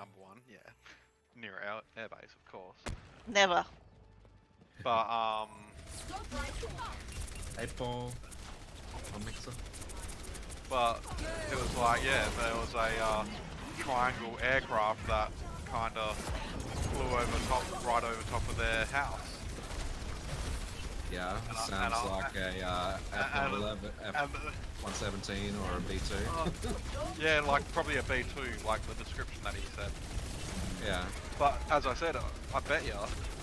number one, yeah. Near our airbase, of course. Never. But, 8-ball. A mixer. but it was like, yeah, there was a triangle aircraft that kind of flew right over top of their house. Yeah, And sounds like a F-111, and- F-117 or a B-2. Yeah, like probably a B2, like the description that he said. Yeah. But as I said, I bet you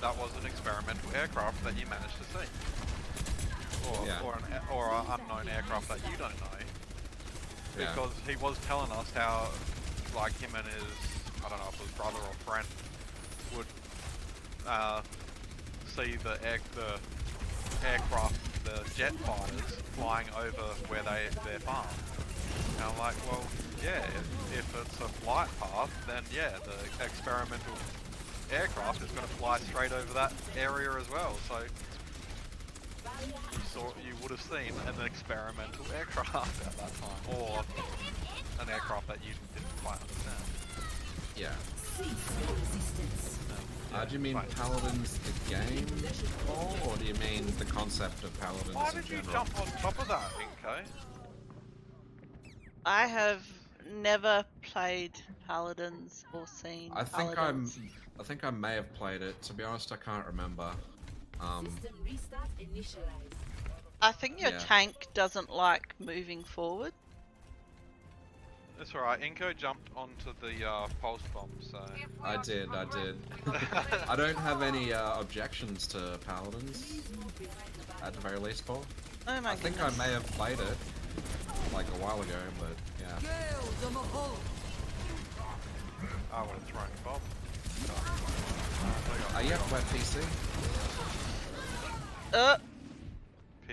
that was an experimental aircraft that you managed to see, or Yeah. or an unknown aircraft that you don't know, Yeah. because he was telling us how, like him and his, I don't know if it was brother or friend, would see the aircraft, the jet fighters flying over where their farm. And I'm like, well, yeah, if it's a flight path, then yeah, the experimental aircraft is going to fly straight over that area as well. So you would have seen an experimental aircraft at that time, or an aircraft that you didn't quite understand. Yeah. Yeah, Do you mean right. Paladins the game, Paul, or do you mean the concept of Paladins Why in did you general? jump on top of that, Inko? I have never played Paladins or seen I think Paladins. I think I may have played it. To be honest, I can't remember. I think your Yeah. tank doesn't like moving forward. That's alright, Inko jumped onto the pulse bomb, so... I did. I don't have any objections to Paladins, at the very least, Paul. Oh my I think goodness. I may have played it, like a while ago, but yeah. I would have thrown a bomb. Are you up web PC? PC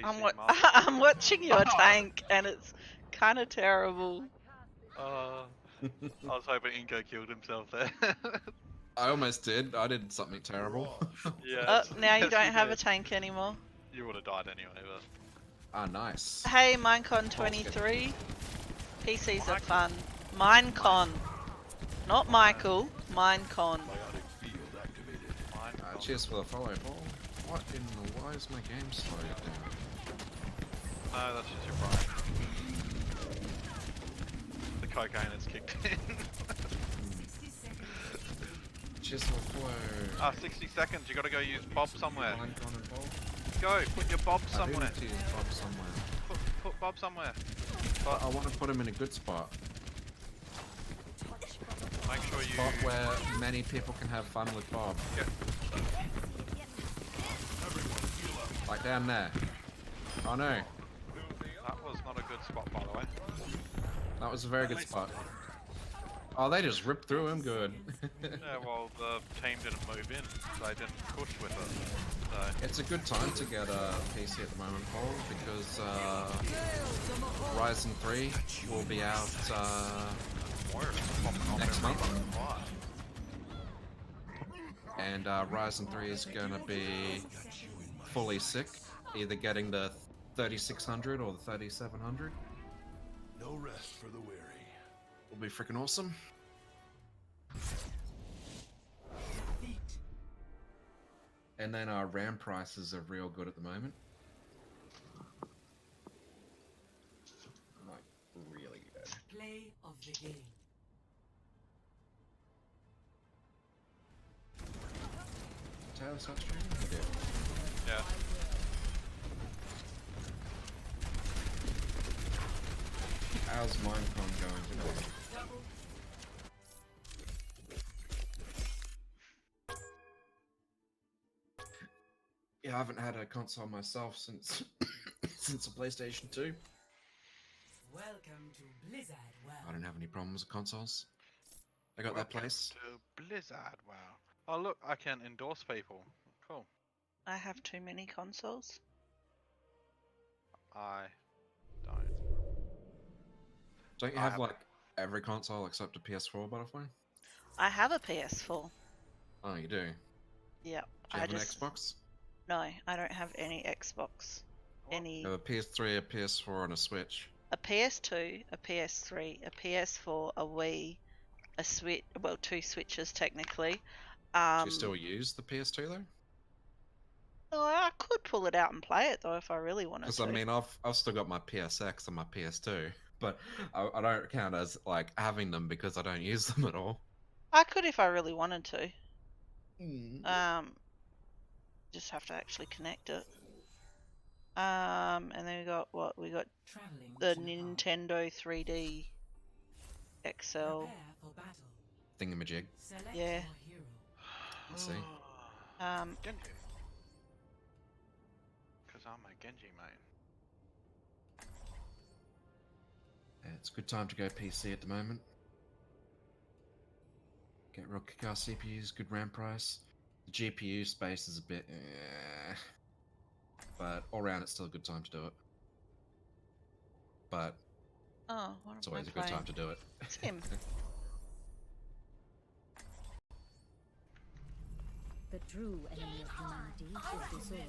I'm master. I'm watching your tank and it's kind of terrible. I was hoping Inko killed himself there. I almost did. I did something terrible. Yeah. Now you yes, don't have a did. tank anymore. You would have died anyway, but... Ah, nice. Hey, Minecon 23. PCs are fun. Minecon. Not Michael. Minecon. Mine. Cheers for the follow, Paul. What in the... Why is my game slowed down? No, that's just your brain. The cocaine has kicked in. Cheers for the follow. 60 seconds, you gotta go use Bob somewhere. Minecon and Paul. Go, put your Bob I do somewhere. need to use Bob somewhere. Put Bob somewhere. But I want to put him in a good spot. Make sure you... Spot where many people can have fun with Bob. Get... Like down there. Oh no. That was not a good spot, by the way. That was a very good spot. Oh, they just ripped through him. Good. Yeah, well, the team didn't move in. They didn't push with it. So... It's a good time to get a PC at the moment, Paul, because Ryzen 3 will be out next month. And Ryzen 3 is going to be fully sick, either getting the 3600 or the 3700. No rest for the weary. Will be freaking awesome. And then our RAM prices are real good at the moment. Like, really good. Play of the game. Taylor start streaming? Okay. Yeah. How's Minecon going today? Yeah, I haven't had a console myself since since the PlayStation 2. Welcome to Blizzard World. I don't have any problems with consoles. I got that Welcome place. to Blizzard, wow. Oh look, I can endorse people. Cool. I have too many consoles. I don't. Don't you I have have- like every console except a PS4, Butterfly? I have a PS4. Oh, you do. Yep. Do you have an Xbox? No, I don't have any Xbox. Any You have a PS3, a PS4, and a Switch. a PS2, a PS3, a PS4, a Wii, a switch, well, 2 switches technically. Do you still use the PS2 though? No, I could pull it out and play it though if I really wanted Because to. I mean, I've still got my PSX and my PS2, but I don't count as like having them because I don't use them at all. I could if I really wanted to. Just have to actually connect it. And then we got what? We got Traveling the to Nintendo 3D XL. Prepare for battle. Thingamajig. Select Yeah. your hero. I see. Genji. Because I'm a Genji main. Yeah, it's a good time to go PC at the moment. Get real kick-ass CPUs, good RAM price. The GPU space is a bit, but all around it's still a good time to do it. But Oh, what it's am I always a good playing? time to do it. It's him. The true enemy of humanity is the sword.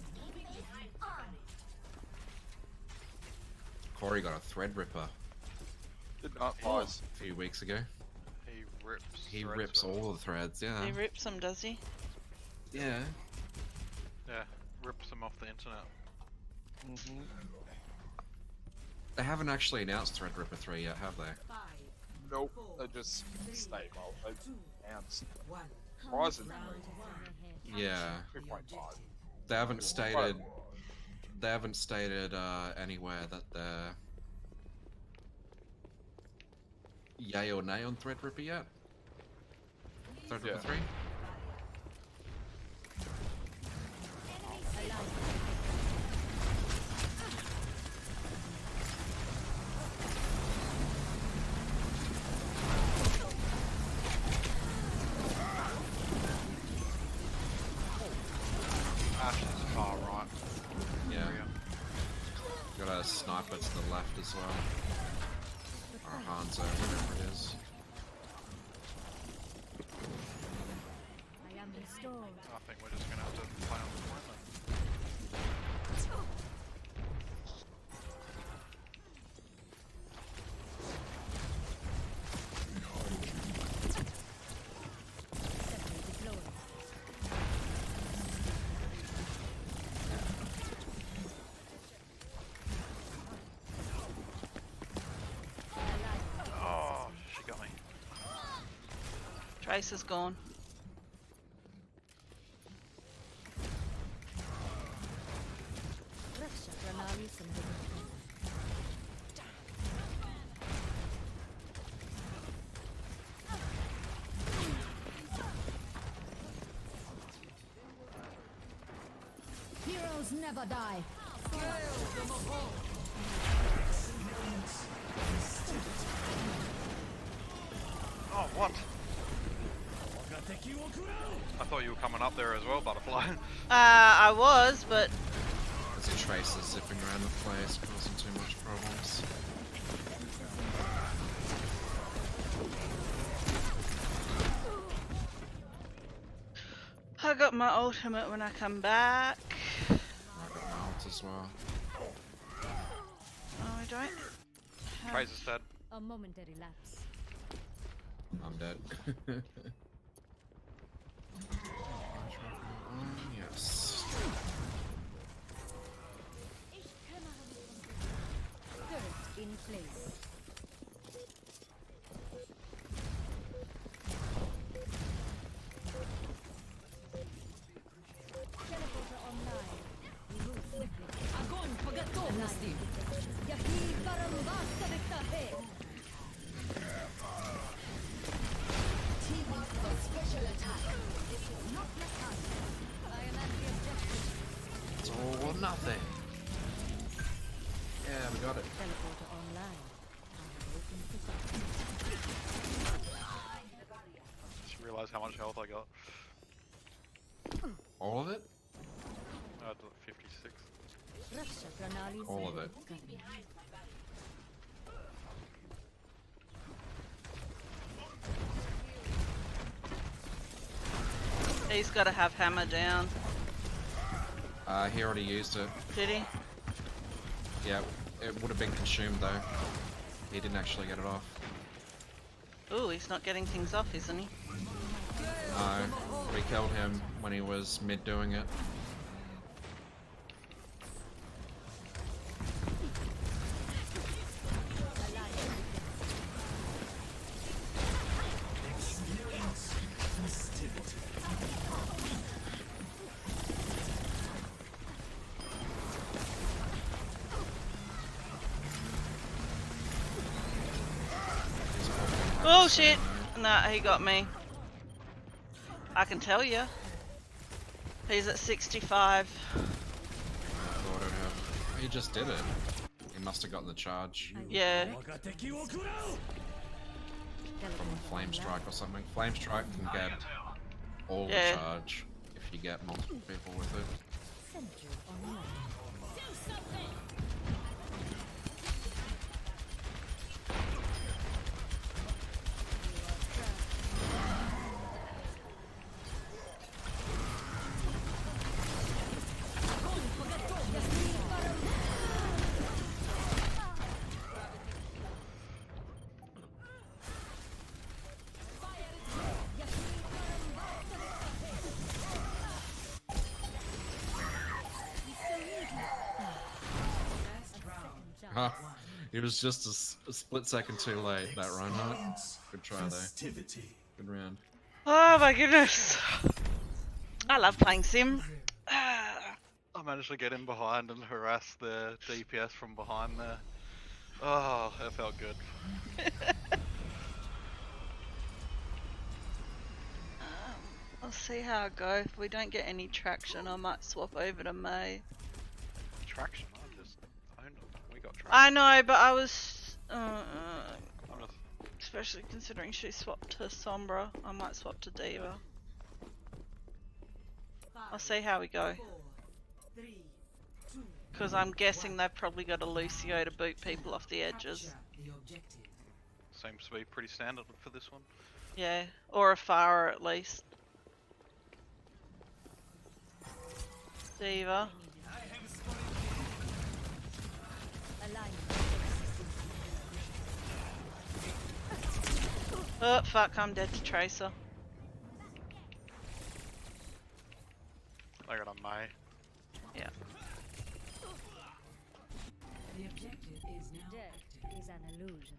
Corey got a Threadripper Did not pause. a few weeks ago. He rips. He threads rips of- all the threads, yeah. He rips them, does he? Yeah. Yeah, rips them off the internet. They haven't actually announced Threadripper 3 yet, have they? 5, Nope. I just stay well. I am 1. surprising. Round 1. Yeah. 3.5. They haven't stated. They haven't stated anywhere that they're yay or nay on Threadripper yet. Threadripper Yeah. 3. Ash is far right. Yeah. area. Got a sniper to the left as well. Or Hanzo, whatever it is. I am restored. I think we're just gonna have to play on the point then. Sentry deployed. Oh, she got me. Trace is gone. Raksha Pranali Sambhava. Heroes never die. Oh, what? I thought you were coming up there as well, Butterfly. I was, but There's a Tracer zipping around the place, causing too much problems. I got my ultimate when I come back. I got my ult as well. Oh, I don't. have- Tracer's dead. A momentary lapse. I'm dead. Yes. Turret in place. Teleporter online. Move quickly. Огонь по готовности! Yahi Karambasa Viktahe. I am at the objective. It's all or nothing. Yeah, we got it. Teleporter online. I am open to Just realised how much health I got. All of it? I had 56. Raksha Pranali All of it. Sambhava. He's got to have hammer down. He already used it. Did he? Yeah, it would have been consumed though. He didn't actually get it off. Ooh, he's not getting things off, isn't he? No, we killed him when he was mid doing it. Oh shit! Nah, he got me. I can tell you. He's at 65. Thought it had- He just did it. He must have gotten the charge Yeah. from Flame Strike or something. Flame Strike can get all Yeah. the charge if you get multiple people with it. Sentry online. Huh. He was just a split second too late, that Reinhardt. Good try there. Festivity. Good round. Oh my goodness. I love playing Sim. I managed to get in behind and harass the DPS from behind there. Oh, it felt good. I'll see how it goes. If we don't get any traction, I might swap over to May. Traction, I just owned them. We got traction. I know, but I was... I'm just- especially considering she swapped to Sombra. I might swap to Diva. I'll see how we go. Because I'm guessing they've probably got a Lucio to boot people off the edges. Seems to be pretty standard for this one. Yeah, or a Farah at least. Diva. Oh fuck, I'm dead to Tracer. I got a May. Yeah. The objective is now Death is an illusion.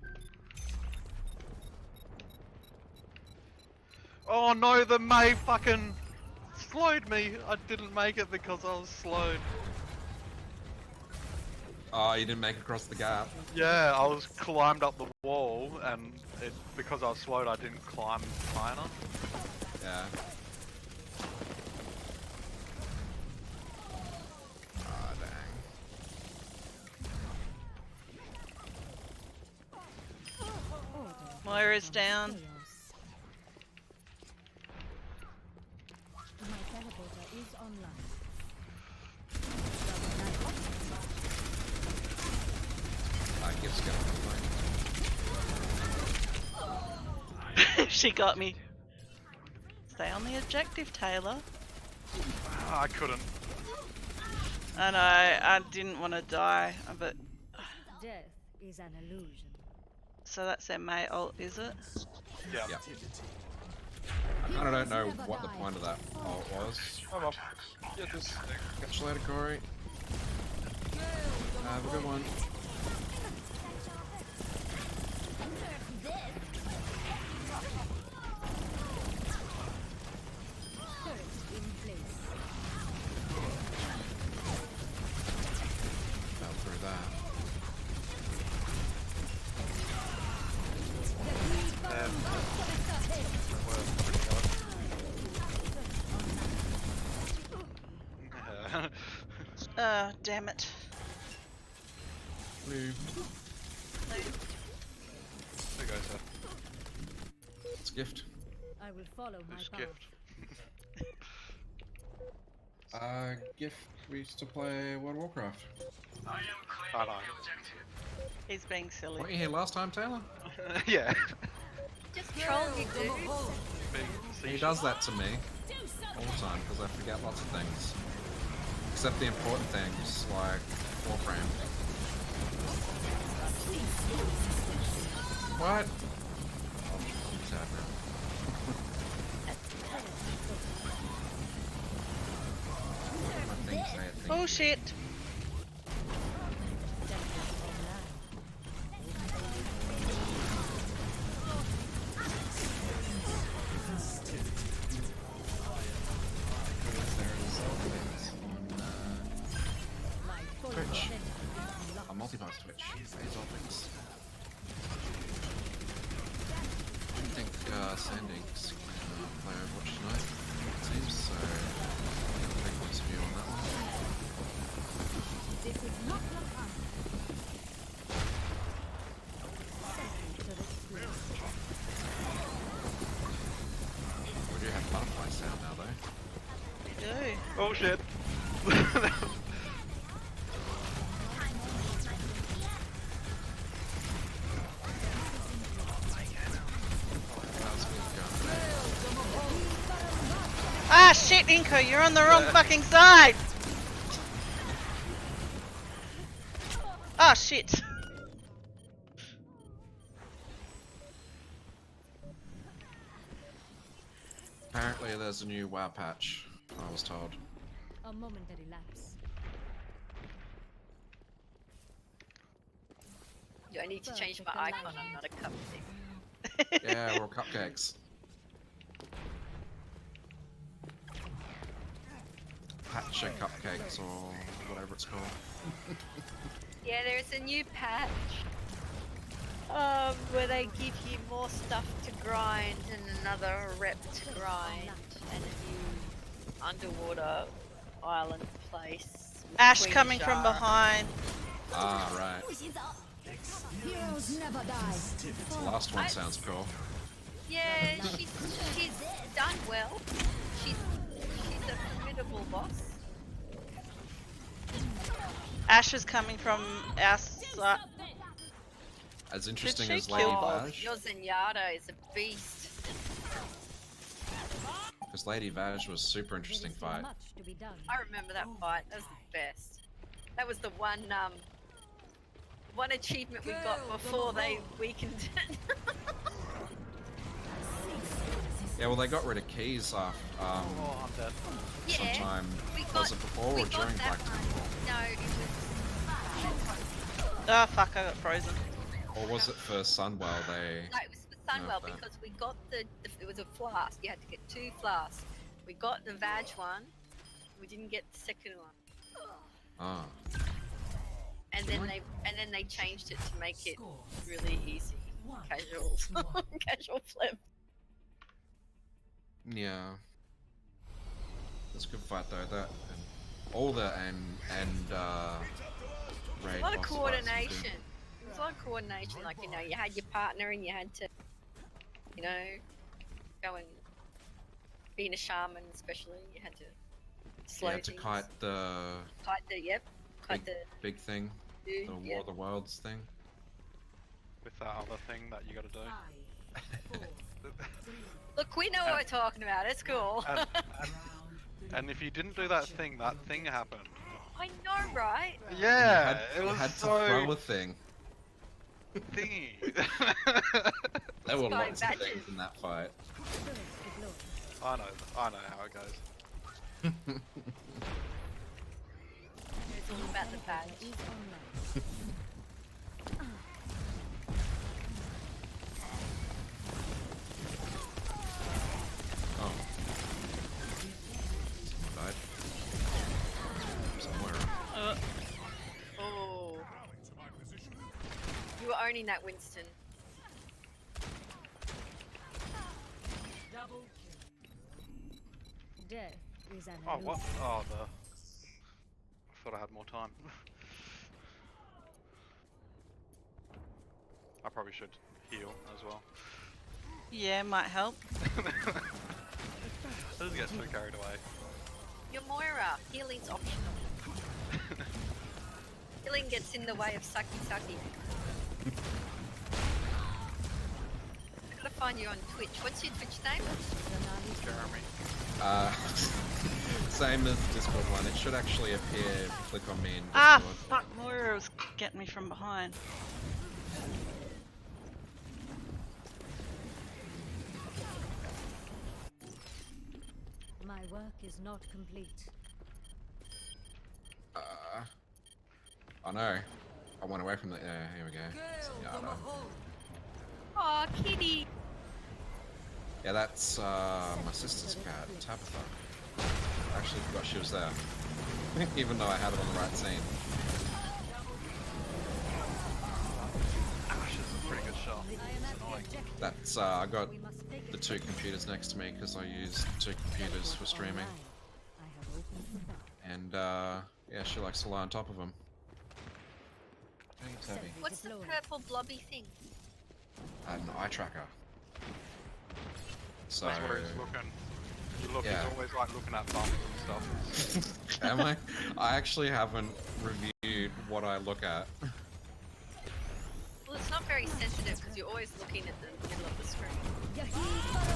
Oh no, the May fucking slowed me. I didn't make it because I was slowed. Oh, you didn't make it across the gap. Yeah, I was climbed up the wall and because I was slowed I didn't climb high enough. Yeah. Ah, dang. Order Moira's from down. chaos. My teleporter is online. I guess get on the She got me. Stay on the objective, Taylor. I couldn't. I know, I didn't want to die, but... Death is an illusion. So that's their May ult, is it? Yeah. Yeah. I kinda don't know what the point of that ult was. I'm up. Yeah, just Catch you later, Corey. Have a good one. Turret in place. Fell through that. Damn it. Blue. There you go, sir. It's a gift. I will follow my This path. gift. Gift. We used to play World of Warcraft. I know. He's being silly. Weren't you here last time, Taylor? Yeah. Just troll you, dude. He does that to me all the time because I forget lots of things. Except the important things like Warframe. What? Oh shit. Twitch. A multipass Twitch. Phase Optics. Didn't think Sanding's gonna play Overwatch tonight, it seems, so I'll take his view on that one. This is not your time. We do have butterfly sound now though. We do. Oh shit. Ah shit, Inko, you're on the wrong fucking side! Oh shit. Apparently there's a new WoW patch, I was told. A momentary lapse. Do I need to change my icon? I'm not a cupcake. Yeah, we're all cupcakes. Patch of cupcakes or whatever it's called. Yeah, there's a new patch. Where they give you more stuff to grind and another rep to grind and a new underwater island place. with Ash Queen coming from Shara. behind. Ah, right. Heroes never die. The last one sounds cool. Yeah, she's done well. She's a formidable boss. Ash is coming from our side. As interesting she as Lady kill Vaj, Your Zenyatta is a beast. because Lady Vaj was super interesting There is still fight. much to be done. I remember that fight. That was the best. That was the one achievement we got before they weakened it. Yeah, well they got rid of keys off Oh, I'm dead. Yeah. sometime. We got, Was it before we or got during that Black one. Temple? No, it was. Oh fuck, I got frozen. Or was it for Sunwell they... No, it was for Sunwell that. because we got it was a flask. You had to get 2 flasks. We got the Vag one. We didn't get the second one. Ah, And then they changed it to make it really easy, casual, casual flip. yeah. It's a good fight though, that and all the raid A lot of boss fights are good. coordination. There's a lot of coordination. Like you had your partner and you had to, go and being a shaman, especially you had to slow Yeah, to things. kite the Kite the big thing, dude. the War Yep. of the Worlds thing. With that other thing that you gotta do. Look, we know what we're talking about. It's cool. And if you didn't do that thing happened. I know, right? Yeah, you it was had to so throw a thing. thingy. There were Guy lots of badges. things in that fight. I know how it goes. It's all about the badge. Is online. Oh. Died. Somewhere. Oh. You were owning that, Winston. Death is an Oh, what? illusion. Oh, I thought I had more time. I probably should heal as well. Yeah, might help. I just get so carried away. You're Moira. Healing's optional. Healing gets in the way of sucky sucky. I gotta find you on Twitch. What's your Twitch name? Jeremy. Same as Discord one. It should actually appear if you click on me in Discord. Ah fuck, Moira was getting me from behind. My work is not complete. Oh no. I went away from the. Yeah, here we go. Zenyatta. Aw, kitty. Yeah, that's my sister's cat, Tabitha. I actually forgot she was there. Even though I had it on the right scene. Ash is a pretty good shot. It's annoying. That's, I got the two computers next to me because I use two computers for streaming. And, yeah, she likes to lie on top of them. Thanks, Abby. What's the purple blobby thing? An eye tracker. So, That's where he's looking. Yeah. He's always like looking at bumps and stuff. am I? I actually haven't reviewed what I look at. Well, it's not very sensitive because you're always looking at the middle of the screen.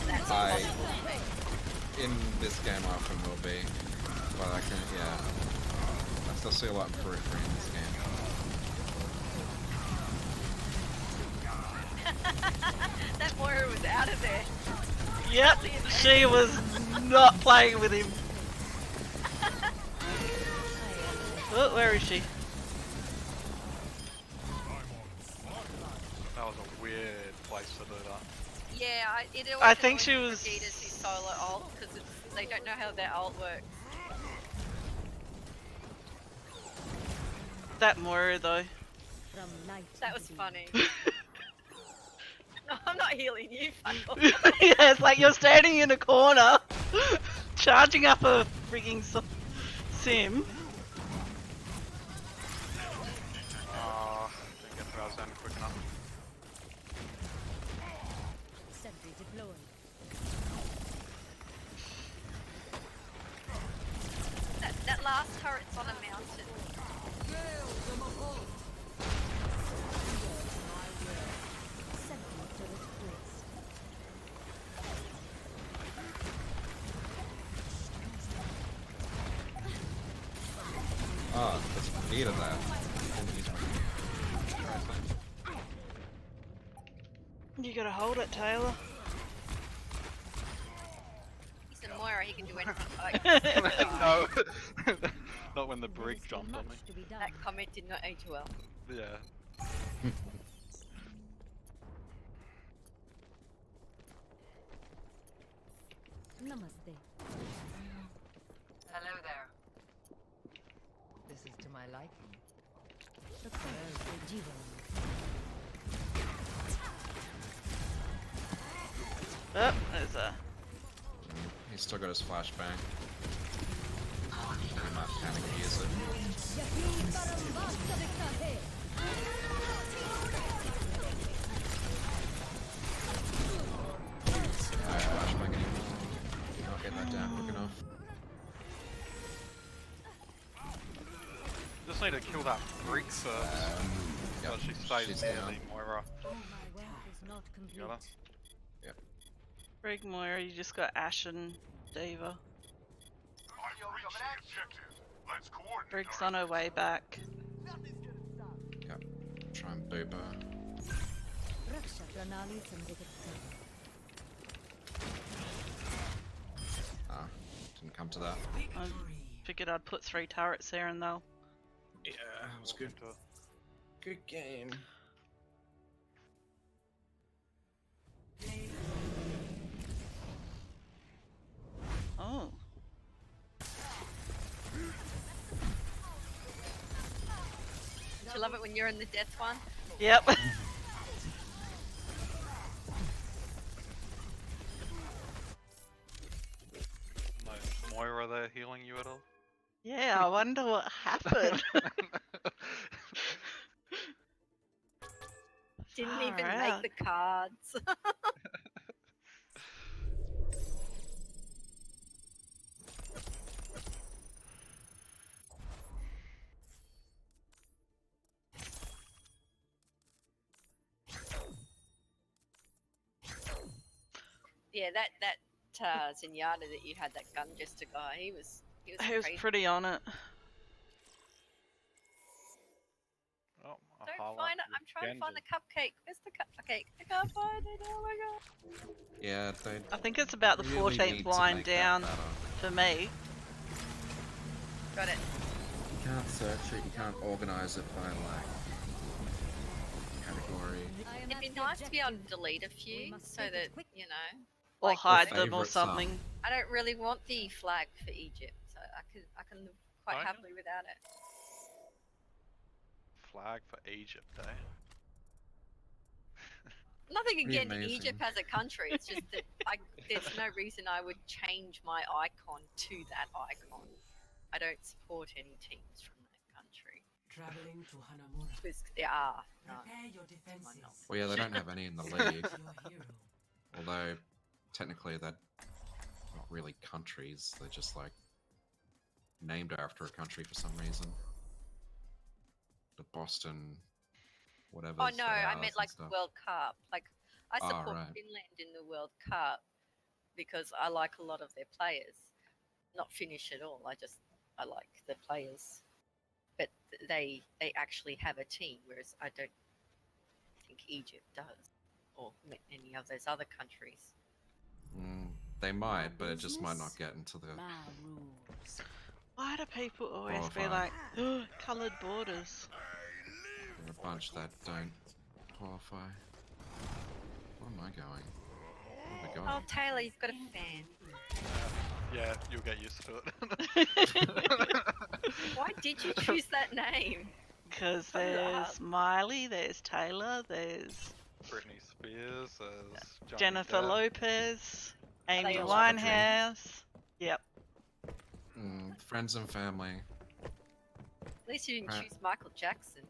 That's I, in this game I often will be, but I can, yeah. I still see a lot in periphery in this game. that Moira was out of there. Yep, she was not playing with him. Oh, where is she? That was a weird place to do that. Yeah, it always I think she annoys was- Vegeta's his solo ult because they don't know how their ult works. That Moira though. From night That to was day. funny. No, I'm not healing you, fuck off. Yeah, it's like you're standing in a corner, charging up a freaking sim. Didn't get to our zone quick enough. Sentry deployed. That last turret's on a mountain. Sentry turret placed. Oh, there's need of that. You gotta hold it, Taylor. He's a Moira, he can do anything. No, not when the brig There is still jumped on me. much to be done. That comment did not age well. Yeah. Namaste. Hello there. This is to my liking. The Sentry Jivan. Oh, there's a. He's still got his flashbang. He might panic use it. No flashbang anymore. Not get that down quick enough. Just need to kill that brig first. So Yep, she stays she's near down. the Moira. My work is not complete. Got her? Brig Moira, you just got Ash and Diva. Let's coordinate. Brig's on her way back. Yep. Try and boop her. Raksha Pranali Samjigata. Ah, didn't come to that. I figured I'd put 3 turrets there and they'll. Yeah, it was good. Good game. Oh. Do you love it when you're in the death one? Yep. No, Moira there healing you at all? Yeah, I wonder what happened. Didn't even Far make out. the cards. Yeah, that Zenyatta that you had, that gun jester guy, he was He was crazy. pretty on it. Oh, a Don't highlight find it. with I'm trying to find the Genji. cupcake. Where's the cupcake? I can't find it. Oh my god. Yeah, they I think it's about the really 14th need to line make that down better. for me. Got it. can't search it, you can't organize it by like category. It'd be nice to be able to delete a few so that, you know, Or like, hide Or them or favourite some. something. I don't really want the flag for Egypt, so I can live quite Right. happily without it. Flag for Egypt, eh? Nothing Pretty against amazing. Egypt as a country. It's just that there's no reason I would change my icon to that icon. I don't support any teams from that country Traveling to Hanamura. because there are none. Prepare your defenses. Well, yeah, they don't have any in the league. Your hero. Although, technically, they're not really countries. They're just like named after a country for some reason. The Boston, whatever. Oh no, I meant like World Cup. Like I Ah, support right. Finland in the World Cup because I like a lot of their players. Not Finnish at all. I like the players, but they actually have a team, whereas I don't think Egypt does, or any of those other countries. They might, but it just might not get into the. My rules. Why do people always be Qualify. like, coloured borders? There are a bunch that don't qualify. Where am I going? Where am I going? Oh, Taylor, you've got a fan. Yeah, you'll get used to it. Why did you choose that name? Because Hold there's up. Miley, there's Taylor, there's Britney Spears, there's Johnny Jennifer Depp. Lopez, Amy they all Winehouse. Yep. Friends and family. At least you didn't Right. choose Michael Jackson.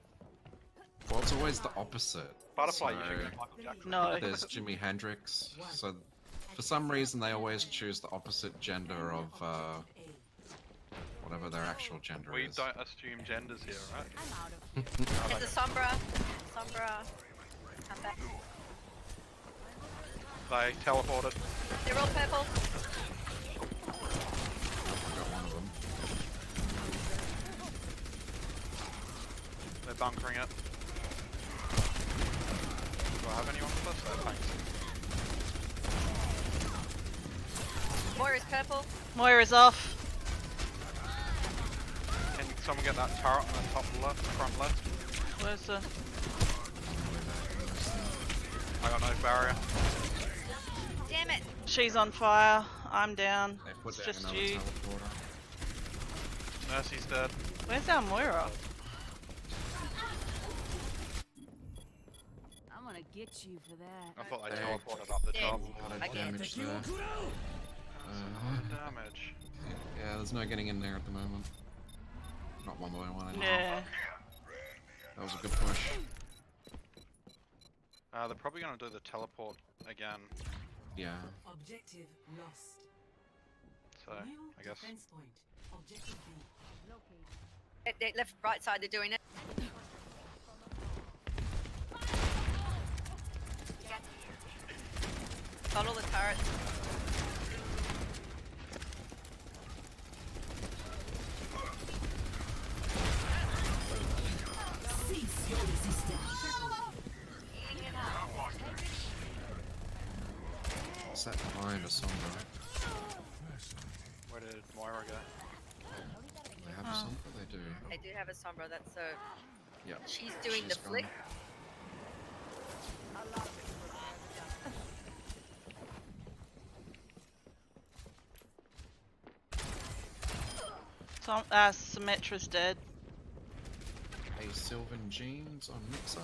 Well, it's always the opposite. Butterfly, you So- should get Michael Jackson. No. There's Jimi Hendrix. So, for some reason, they always choose the opposite gender of whatever their actual gender We is. don't assume genders here, right? I'm out of here. There's a Sombra. Sombra. Come back. They teleported. They're all purple. I got one of them. They're bunkering it. Do I have anyone with us? No, thanks. Moira's purple. Moira's off. Can someone get that turret on the top left, front left? Where's the... I got no barrier. Damn it. She's on fire. I'm down. They put It's down just another you. teleporter. Mercy's dead. Where's our Moira? I'm gonna get you for that. I thought they Hey. teleported up the Dead. top. A lot of Again. damage there. Damage. Yeah, there's no getting in there at the moment. Not one by one. Anyway. Yeah. That was a good push. They're probably gonna do the teleport again. Yeah. Objective lost. So New I guess defense point. Objective B. They left, right side, they're doing it. Got all the turrets. Cease your resistance. What's that behind us on where did Moira go? They have something? They do. They do have a Sombra, that's a... Yep. She's doing She's the gone. flick. Symmetra's dead. A Sylvan Jeans on Mixer.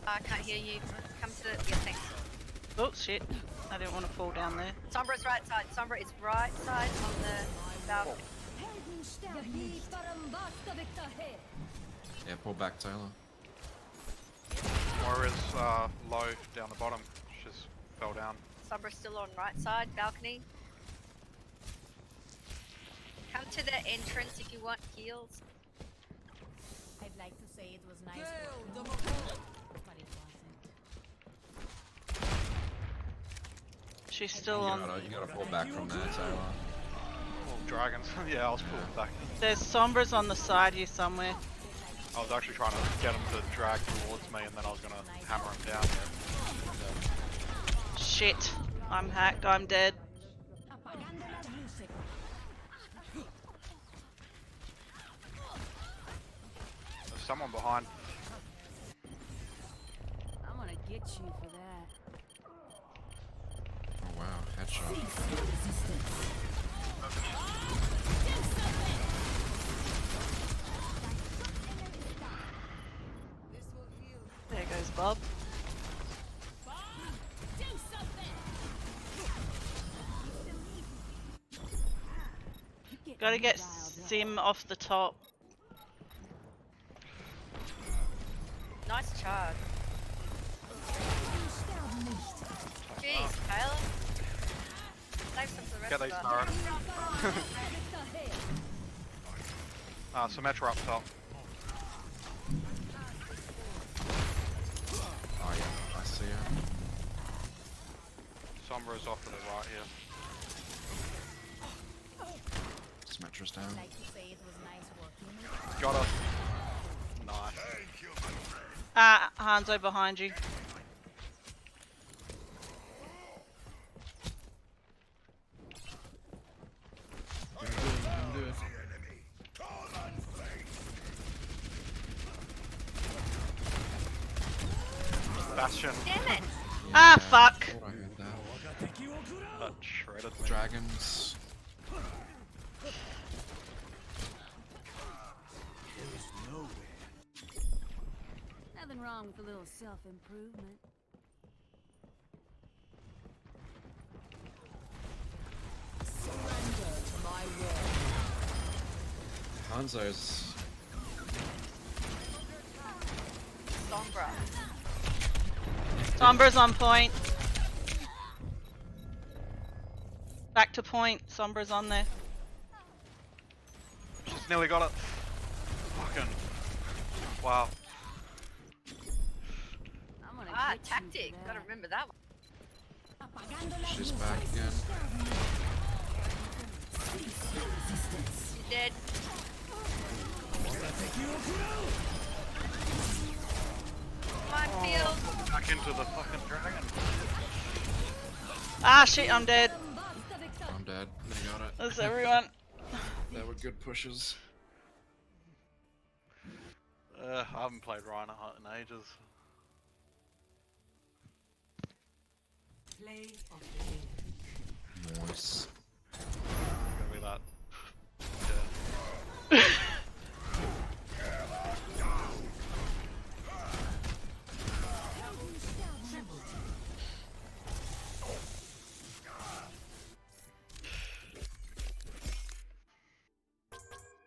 I can't hear you. Come to the... Yeah, thanks. Oh shit. I didn't want to fall down there. Sombra's right side. Sombra is right side on the balcony. Yeah, pull back, Taylor. Moira's low down the bottom. She's fell down. Sombra's still on right side, balcony. Come to the entrance if you want heals. I'd like to say it was nice, but it wasn't. She's still on. You gotta pull back from there, Taylor. Oh, dragons. Yeah, I was pulling back. There's Sombras on the side here somewhere. I was actually trying to get him to drag towards me, and then I was gonna hammer him down. Shit. I'm hacked. I'm dead. someone behind. I'm gonna get you for that. Oh wow, headshot. There goes Bob. Gotta get Sim off the top. Nice charge. Jeez, Kayla. Save some for the Get rest these, of Tara. us. Symmetra up top. Oh yeah, I see her. Sombra's off to the right here. Symmetra's down. Like to say it was nice working. Got us. Nice. Hanzo behind you. You can do it. Bastion. Damn it! Ah, fuck. Thought I heard that. That shredded me. Dragons. Nothing wrong with a little self-improvement. Surrender to my will. Hanzo's. Sombra. Sombra's on point. Back to point. Sombra's on there. Just nearly got it. Fucking. Wow. I'm gonna Ah, get you tactic. for Gotta that. remember that one. She's back again. She's dead. Come on, Field. Back into the fucking dragon. Ah, shit, I'm dead. I'm dead. They got it. That's everyone. They were good pushes. I haven't played Reinhardt in ages. Play of the game. Nice. Gonna be that. Yeah.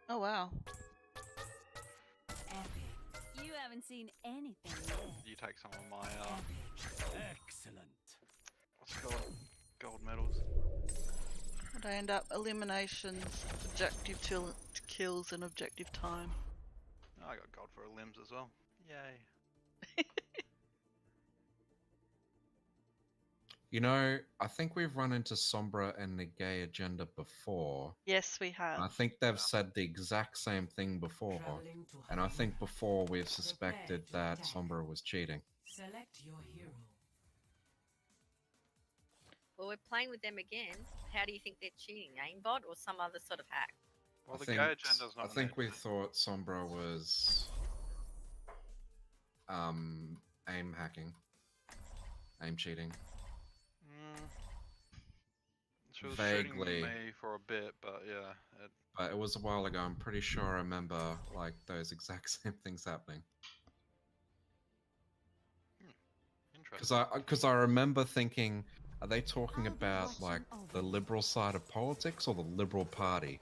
Oh wow. You haven't seen anything yet. You take some of my Excellent. what's it called? Gold medals. Would I end up eliminations, objective kills, and objective time? I got gold for limbs as well. Yay. You know, I think we've run into Sombra and the gay agenda before. Yes, we have. I think they've said the exact same thing before. Traveling to And I Hawaii. think before we've suspected that Sombra was cheating. Select your hero. Well, we're playing with them again. How do you think they're cheating? Aimbot or some other sort of hack? Well, I the think, gay agenda's not. I think we thought Sombra was aim hacking. Aim cheating. She was Vaguely. shooting me for a bit, but yeah. But it was a while ago. I'm pretty sure I remember like those exact same things happening. Interesting. Because I remember thinking, are they talking about like the liberal side of politics or the Liberal Party?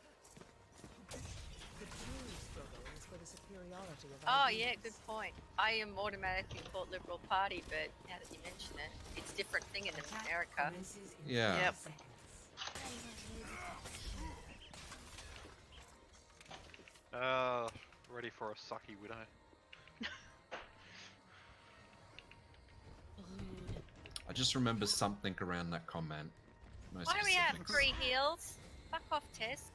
Oh yeah, good point. I am automatically thought Liberal Party, but now that you mention it, it's a different thing in America. Commences in Yeah. Yep. seconds. Ready for a sucky widow. I just remember something around that comment. No Why do we have specifics. 3 heals? Fuck off, Tess.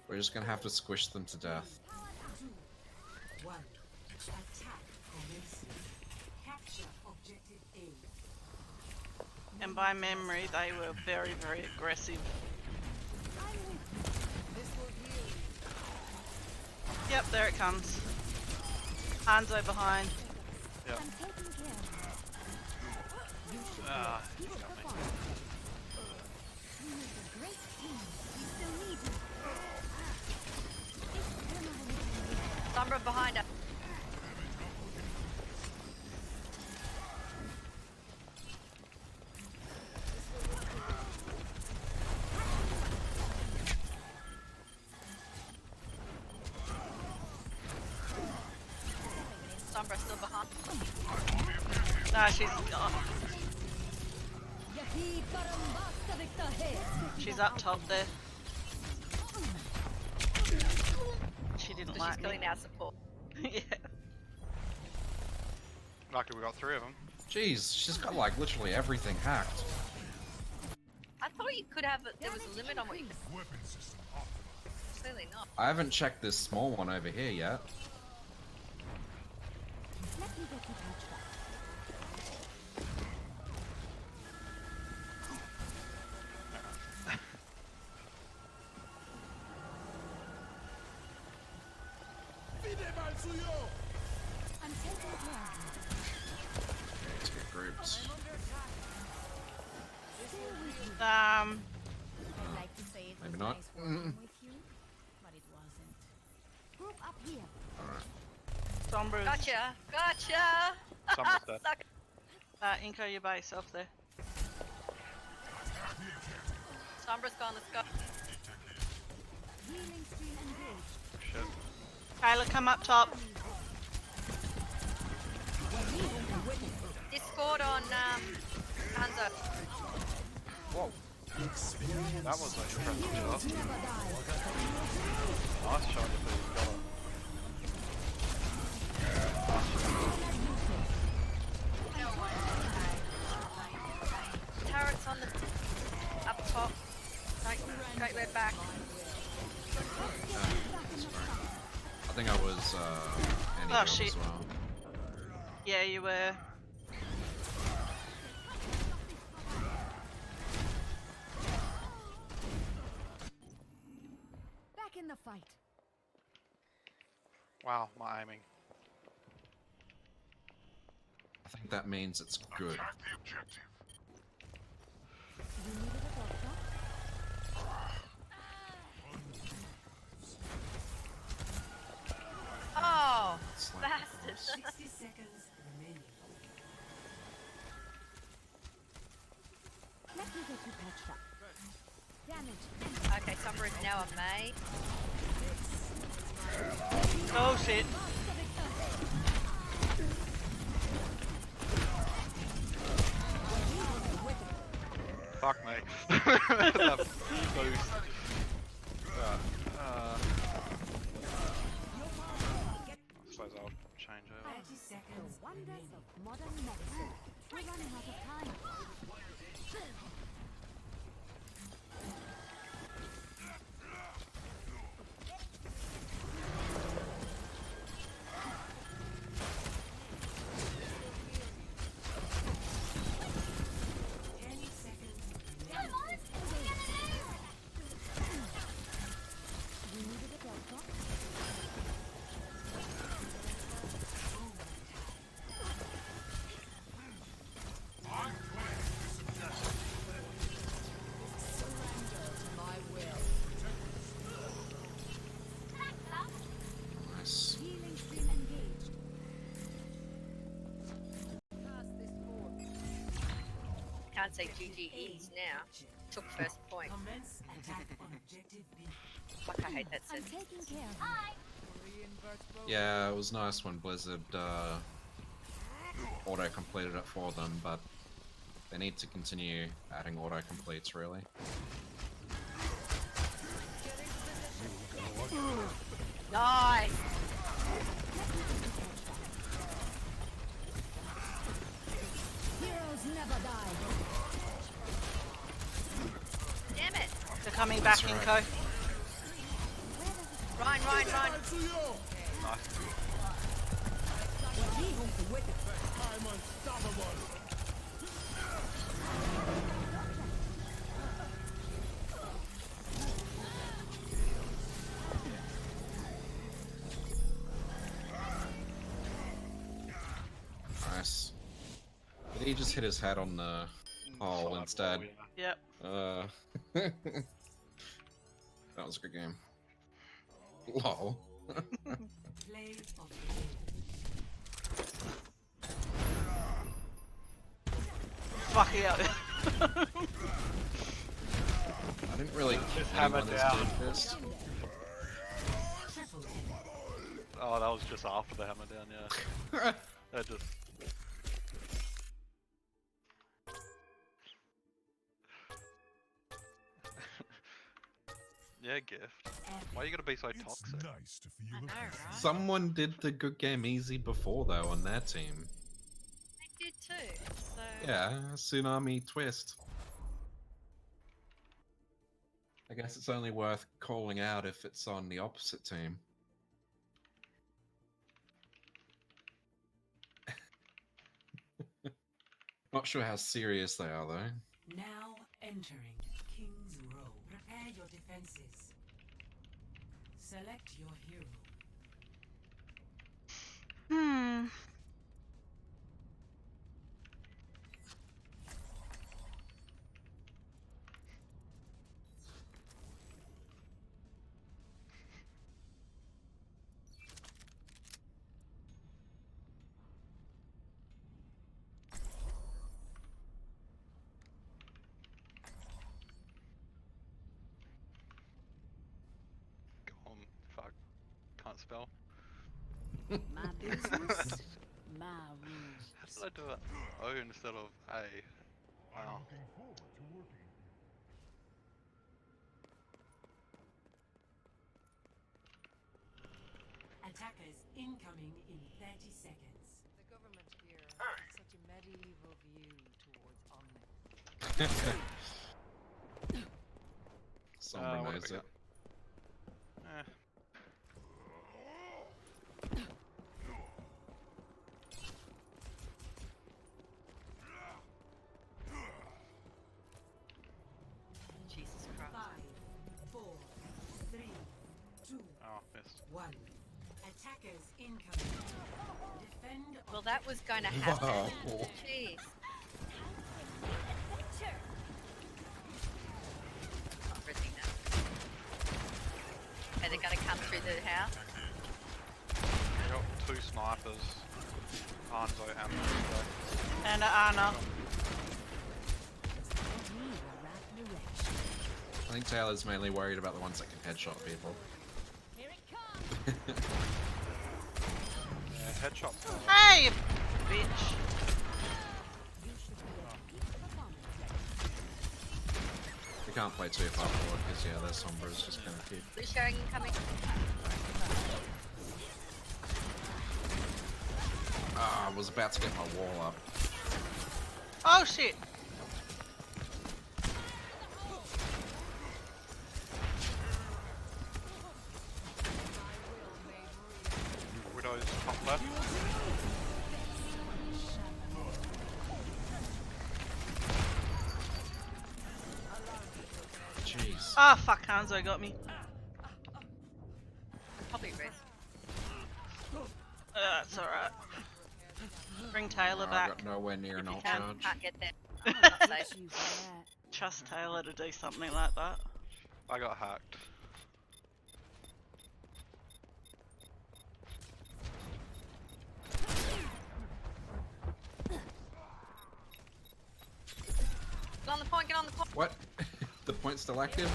We're just gonna have to squish them to death. 2, 1. Attack commences. Capture objective A. And by memory, they were very, very aggressive. Yep, there it comes. Hanzo behind. Yep. I'm taking care of you. You should Ah, keep he's the got me. farm. We make a great team. We still need you. Sombra behind us. Sombra still behind. Nah, she's she's up top there. She didn't So she's like me. killing our support. Yeah. Lucky we got 3 of them. Jeez, she's got like literally everything hacked. I thought you could have there was a limit on what you could. Clearly not. I haven't checked this small one over here yet. Let me get you patched up. I'm taking care of you. Let's get groups. Still with you. Um, I'd like to say it Maybe was not. nice working with you, but it wasn't. Group up here. Sombra's. Gotcha! Gotcha! Sombra's dead. Suck. Inko, you're by yourself there. Sombra's gone, let's go. Healing stream engaged. Shit. Kayla, come up top. Discord on Hanzo. Whoa. That was an impressive shot. Nice shot if he got it. Turrets on the up top. Right, we're back. I think I was handing Oh, up shit. as well. Yeah, you were. Back in the fight. Wow, my aiming. I think that means it's good. You needed a doctor? Oh, It's like bastard. 60 seconds remaining. Let me get you patched up. Damage. Okay, Sombra is now a mate. Oh shit. Fuck me. That boost. Right, I suppose I'll change over. 30 seconds The wonders remaining. of modern medicine. We're running out of time. You needed a doctor? Nice. Healing stream engaged. Can't say GGEs now. Took first point. Commence attack on objective B. Fuck, I hate that I'm sentence. taking care of you. Yeah, it was nice when Blizzard auto-completed it for them, but they need to continue adding auto-completes, really. Nice! Heroes never die. Damn it! They're coming back, That's Inko. right. Run, run, run! Nice. He just hit his head on the hole Sidewall, instead. yeah. Yep. That was a good game. Lol. Play of the game. Fuck yeah. I didn't really Just kill hammer anyone as down. good first. Triple kill. Oh, that was just after the hammer down, yeah. That just. Yeah, gift. Why you gotta be so toxic? nice to feel I know, right? Someone did the good game easy before though on their team. They did too. So Yeah, Tsunami Twist. I guess it's only worth calling out if it's on the opposite team. Not sure how serious they are though. Now entering King's Row. Prepare your defenses. Select your hero. Hmm. Go on, fuck. Can't spell. My business, my rules. How did I do it? O instead of A. Wow. Attackers incoming in 30 seconds. The government here has such a medieval view towards Omni. Sombra what have knows we it. Eh. Jesus Christ. 5, 4, 3, 2, Oh, missed. 1. Attackers incoming. Defend. Well, that was going to happen. Wow. Jeez. Not rizzing that. Okay, they're going to come through the house. I got two snipers. Hanzo and Hanzo. And Anna. I think Taylor's mainly worried about the ones that can headshot people. Here it comes. Yeah, headshots. Hey, you bitch. You should be at peak performance. We can't play too far forward because yeah, their Sombra is just gonna keep. Lucio incoming. Ah, I was about to get my wall up. Oh shit. Widow's top left. Jeez. Ah, fuck, Hanzo got me. Probably res. It's alright. Bring Taylor I back. got nowhere near an alt Can't charge. get there. Not safe. Choose that. Trust Taylor to do something like that. I got hacked. Get on the point, get on the point. What? The point's still active?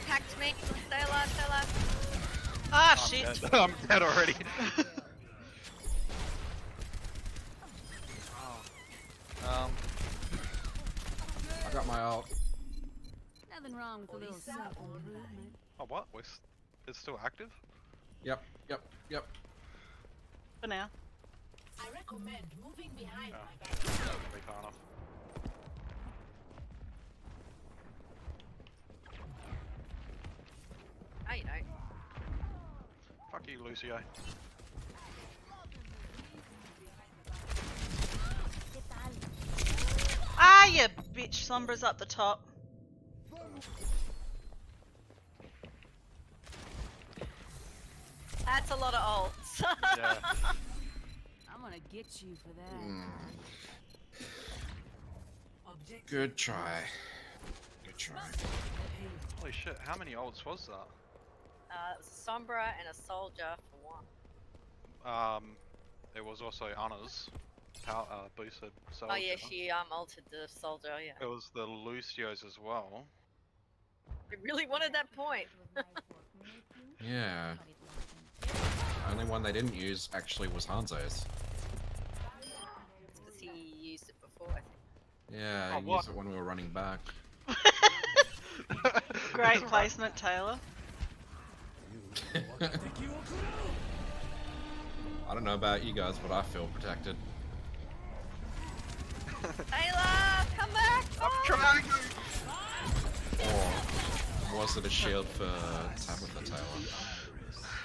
Hacked me. Stay alive, stay alive. Ah, I'm shit. dead. I'm dead already. I got my alt. Nothing wrong with a little self-improvement. Oh, what? It's still active? Yep, yep, yep. For now. I recommend moving behind Yeah. my back. Be far enough. Oh, you know. Fuck you, Lucio. Ah, you bitch. Sombra's up the top. That's a lot of ults. Yeah. I'm gonna get you for that. Objective Good try. Good try. Holy shit, how many ults was that? It was a Sombra and a soldier for one. It was also Anna's boosted soldier. Oh yeah, she altered the soldier. Yeah, It was the Lucio's as well. I really wanted that point. Yeah. Only one they didn't use actually was Hanzo's. Because he used it before, I think. Yeah, Oh, he what? used it when we were running back. Great placement, Taylor. I don't know about you guys, but I feel protected. Taylor, come back! I'm trying! Or was it a shield for Tabitha Taylor?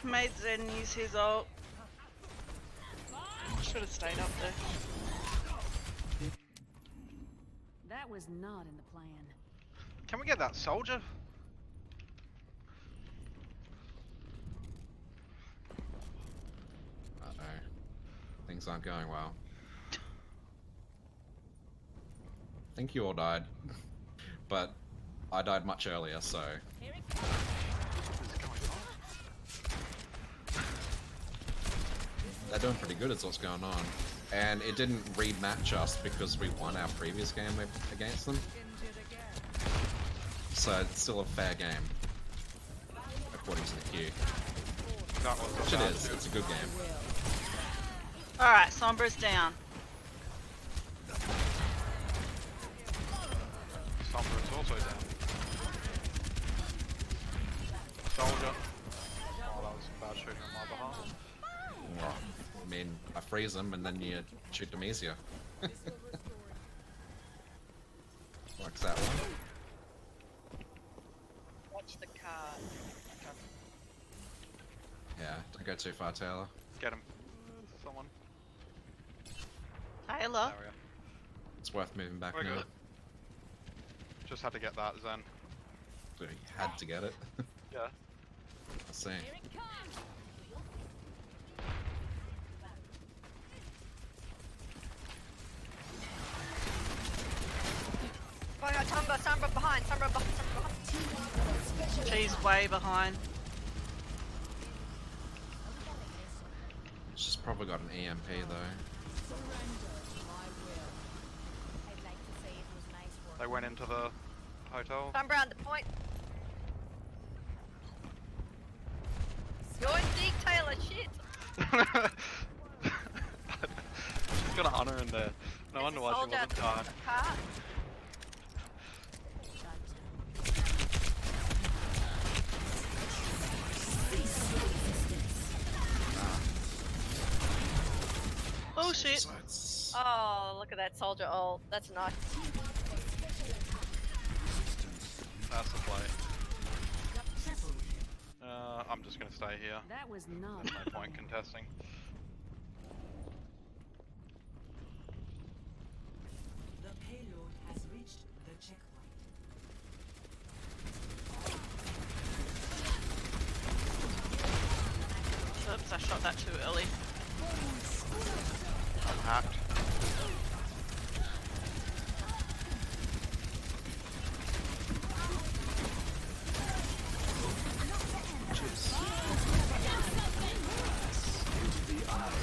Made Zen use his ult. Should have stayed up there. That was not in the plan. Can we get that soldier? Uh-oh. Things aren't going well. I think you all died. But I died much earlier, so... They're doing pretty good is what's going on. And it didn't rematch us because we won our previous game against them. So it's still a fair game. According to the queue. That was Which it is, it's a good game. Alright, Sombra's down. Sombra is also down. Soldier. Oh, that was bad shooting on my behalf. Well, I mean, I freeze them and then you shoot them easier. Works that one. Watch the card. Yeah, don't go too far, Taylor. Get him. Someone. Taylor. There we go. It's worth moving back We're now. good. Just had to get that Zen. So you had to get it. Yeah. I see. Oh, I got Sombra behind, Sombra behind. She's way behind. She's probably got an EMP though. They went into the hotel. Sombra on the point. You're in deep, Taylor, shit. She's got a hunter in there. No wonder why she Soldier wasn't dying. car. Oh shit. Sides. Oh, look at that soldier ult. That's nice. That's the play. I'm just gonna stay here. That was not. There's no point contesting. The payload has reached the checkpoint. Oops, I shot that too early. I'm hacked.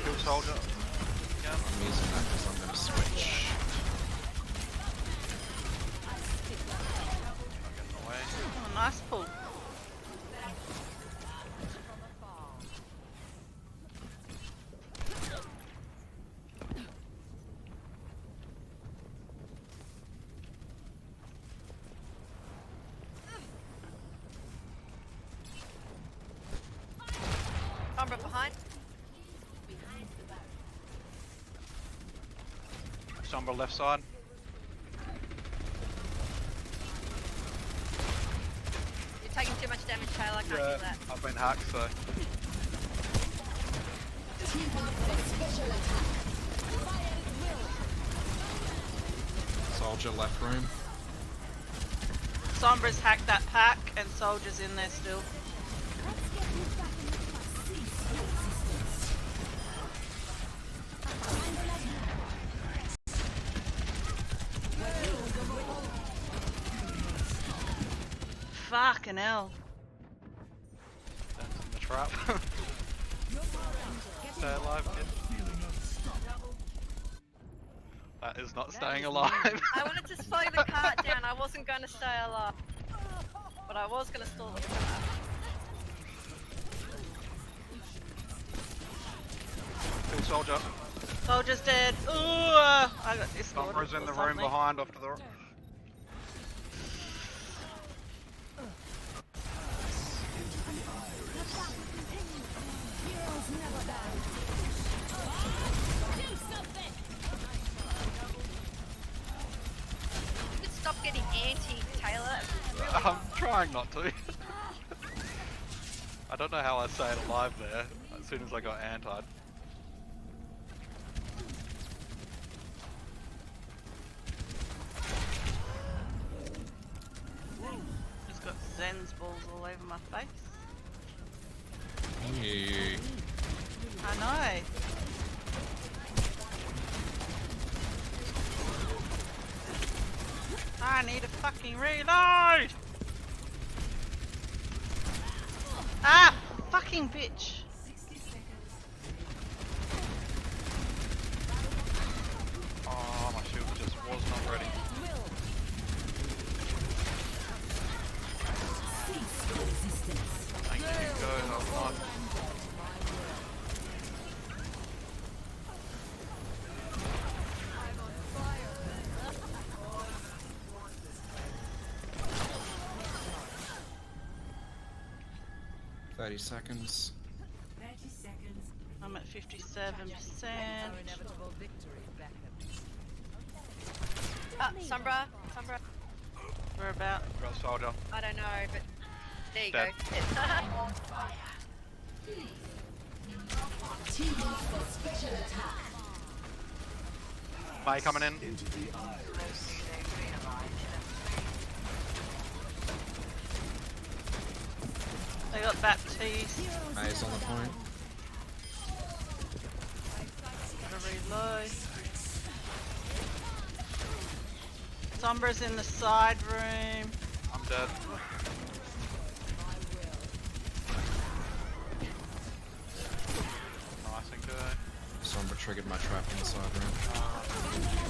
Kill soldier. Yeah. I'm using that because I'm going to switch. Getting away. Oh, nice pull. Sombra behind. Sombra left side. You're taking too much damage, Taylor. I can't do that. I've been hacked, so. Soldier left room. Sombra's hacked that pack and Soldier's in there still. Let's get you back in the fight. Fucking hell. That's in the trap. Stay alive, kid. That is not staying alive. I wanted to slow the cart down. I wasn't going to stay alive. But I was going to stall the cart. Kill soldier. Soldier's dead. Ooh, I got this. Sombra's in the room behind off to the right. You could stop getting anti, Taylor. I'm trying not to. I don't know how I stayed alive there as soon as I got antied. Just got Zen's balls all over my face. Yeah. I know. I need a fucking reload! Ah! Fucking bitch! 60 seconds. Oh, my shield just was not ready. Thank you, go, that was nice. Seconds. 30 seconds. I'm at 57%. Our inevitable victory beckons. Sombra. Sombra. We're about. Got a soldier. I don't know, but there you Dead. go. May coming in. They got Baptiste. May's on the point. Gotta reload. Sombra's in the side room. I'm dead. Nice and good. Sombra triggered my trap in the side room.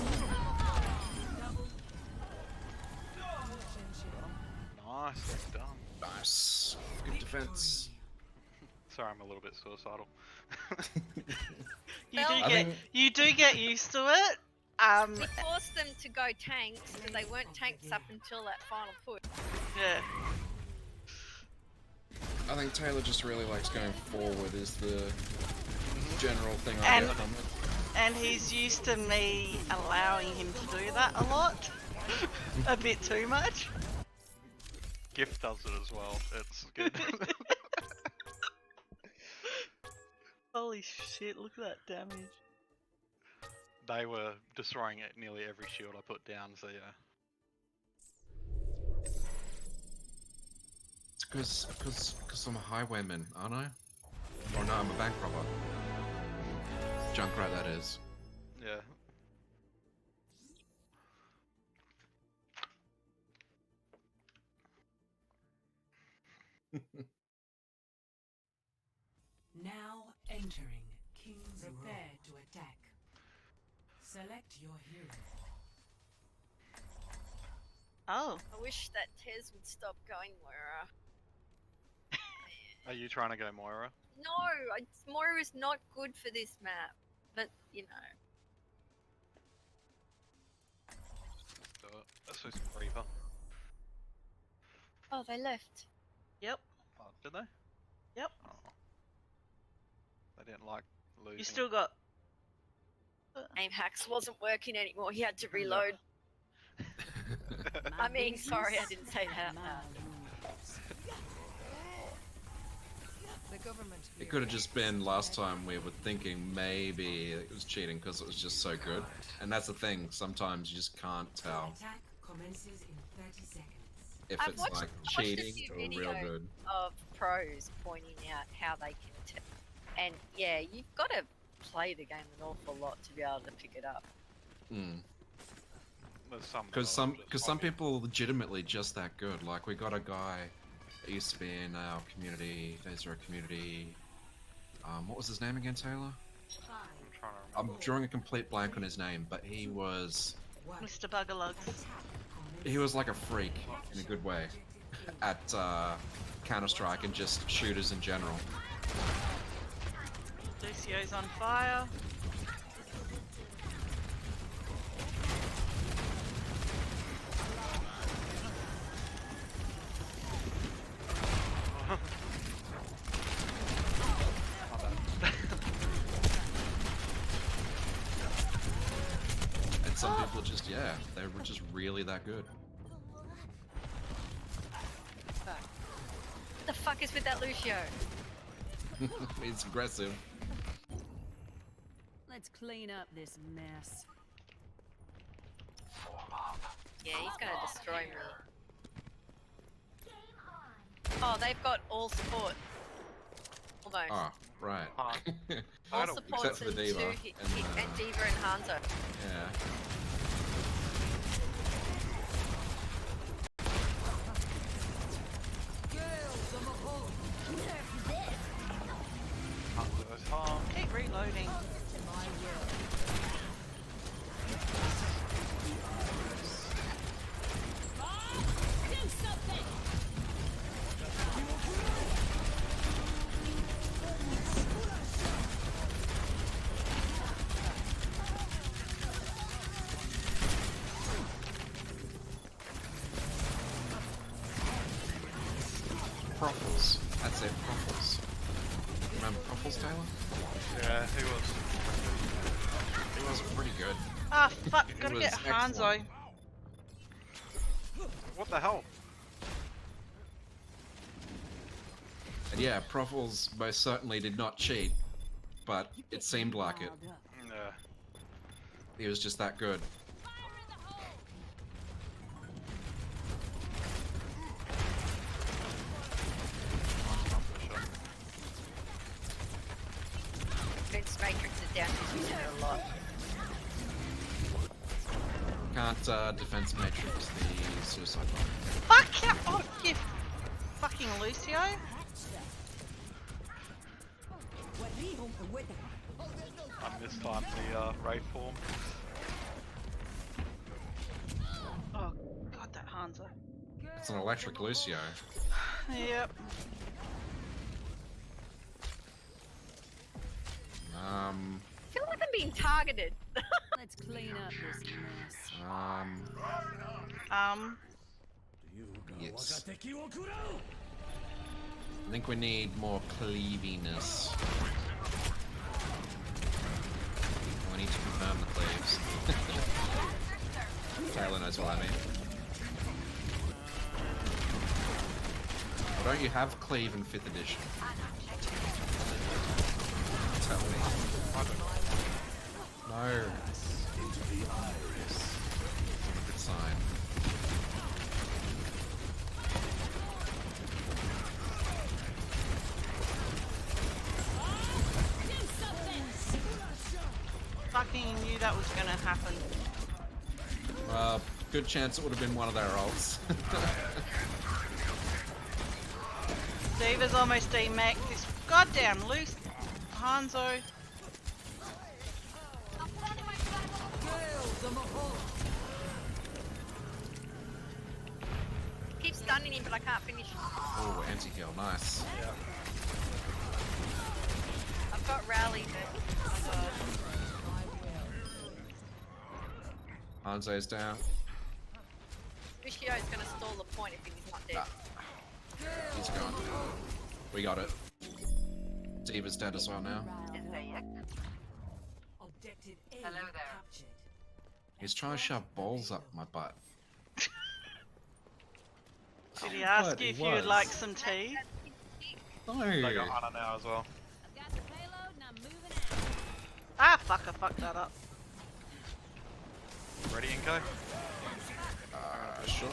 Nice, done. Nice. Good defense. Sorry, I'm a little bit suicidal. You do get used to it. We forced them to go tanks because they weren't tanks up until that final push. Yeah. I think Taylor just really likes going forward is the general thing I And- get from it. And he's used to me allowing him to do that a lot. A bit too much. Gift does it as well. It's good. Holy shit, look at that damage. They were destroying it nearly every shield I put down, so yeah. It's because I'm a highwayman, aren't I? Or no, I'm a bank robber. Junkrat, that is. Yeah. Now entering King's Row. Prepare to attack. Select your hero. Oh. I wish that Tez would stop going Moira. Are you trying to go Moira? No, Moira is not good for this map. But, you know. Do it. Let's do some Reaper. Oh, they left. Yep. Oh, did they? Yep. Oh. They didn't like losing. You still got. Aim hacks wasn't working anymore. He had to reload. I mean, sorry, I didn't say that. The government. It could have just been last time we were thinking maybe it was cheating because it was just so good. And that's the thing, sometimes you just can't tell Attack commences in 30 seconds. if I've it's watched- like watched a cheating few or real videos. good. Of pros pointing out how they can tell. And yeah, you've got to play the game an awful lot to be able to pick it up. Hmm. There's some. Because that are just some foggy. people are legitimately just that good. Like we got a guy that used to be in our community, Phasera community. What was his name again, Taylor? I'm trying to remember. I'm drawing a complete blank on his name, but he was Mr. Buggerlugs. like a freak in a good way at Counter-Strike and just shooters in general. Lucio's on fire. And some people just, yeah, they were just really that good. What the fuck is with that Lucio? It's aggressive. Let's clean up this mess. Yeah, he's gonna destroy me. Oh, they've got all support. Almost. Oh, right. Huh. all I don't- supports except for the and Diva two and, and Diva and Hanzo. Yeah. There's harm. Keep reloading. Do something! Proffles. That's it, Proffles. Remember Proffles, Taylor? Yeah, he was. He was pretty good. Ah, fuck. It Gotta was get Hanzo. excellent. What the hell? And yeah, Proffles most certainly did not cheat, but it seemed like it. Yeah. He was just that good. Defense Matrix is down to using it a lot. Can't defense matrix the suicide bomb. Fuck off, you fucking Lucio. I mistimed the raid form. Oh, God, that Hanzo. It's an electric Lucio. Yep. I feel like I'm being targeted. Let's clean up this mess. Yes. I think we need more cleaviness. We need to confirm the cleaves. Taylor knows what I mean. Why don't you have cleave in 5th edition? Tell me. No. It's not a good sign. Fucking knew that was gonna happen. Good chance it would have been one of their ults. Diva's almost demech. This goddamn loose Hanzo. Keep stunning him, but I can't finish. Oh, anti-heal, nice. I've got rally, but oh god. Hanzo's down. Lucio is going to stall the point if he's not dead. He's gone. We got it. Diva's dead as well now. Objective A Hello there. captured. He's trying to shove balls up my butt. Did he ask But you he if you would was. like some tea? No. They got Hunter now as well. I've got the payload and I'm moving out. Ah, fuck, I fucked that up. Ready, Inko? Sure.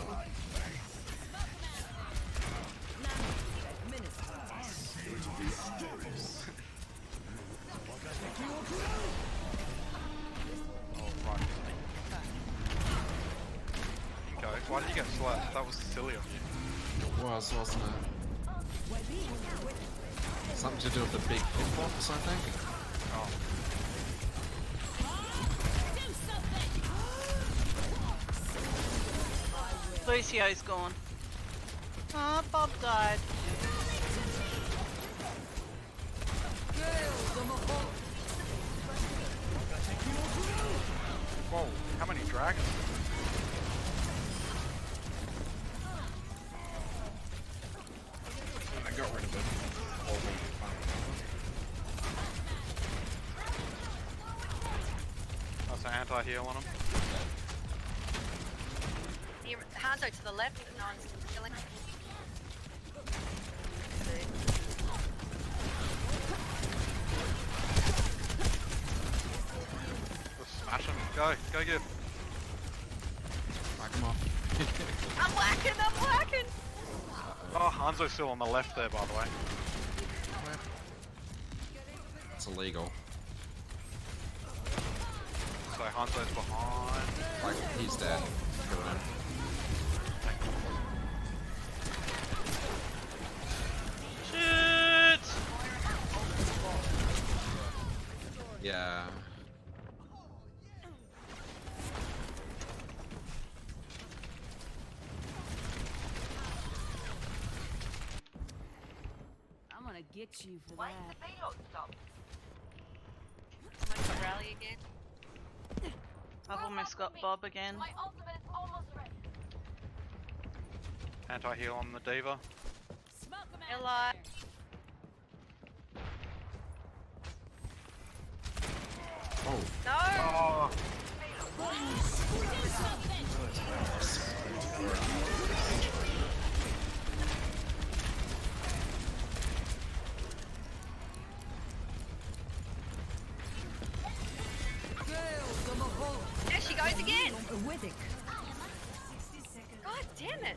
Oh, right. That was silly of you. It was, wasn't it? Something to do with the big hitbox, I think. Oh. Lucio's gone. Ah, Bob died. Whoa, how many dragons? I got rid of it. That's an anti-heal on him. Hanzo to the left, but no one's killing. Just smash him. Go, get. Back him off. I'm whacking! Oh, Hanzo's still on the left there, by the way. It's illegal. So Hanzo's behind. Like, he's dead. Killing him. Shoot! Yeah. I'm gonna get you for that. Almost a rally again. I've almost got Bob again. Anti-heal on the Diva. Ella. Oh. No! Oh, There she goes again! God damn it!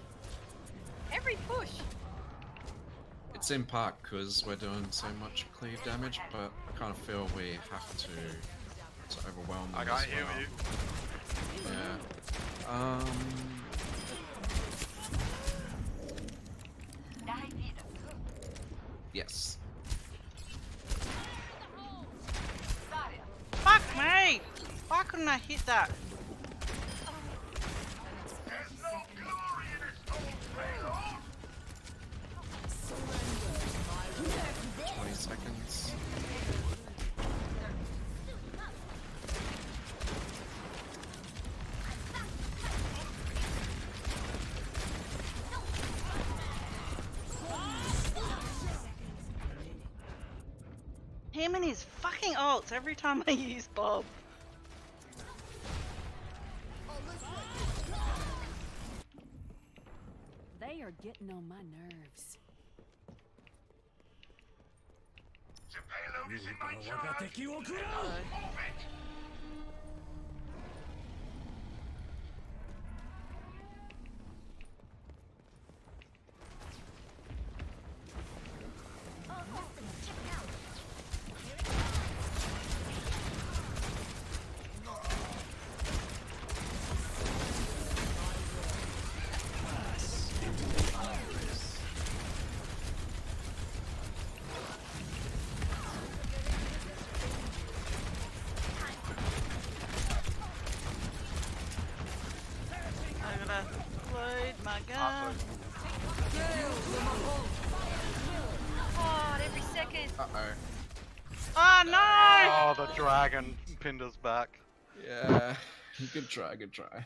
Every push! It's in part because we're doing so much cleave damage, but I kind of feel we have to overwhelm them I can't as heal well. you. Yeah. Yes. Fuck me! Why couldn't I hit that? Surrender. 20 seconds. Him and his fucking ults every time I use Bob. They are getting on my nerves. 我が敵を食らう I'm gonna load my gun. God, every second! Uh-oh. Oh no! Oh, the dragon pinned us back. Yeah. Good try, good try.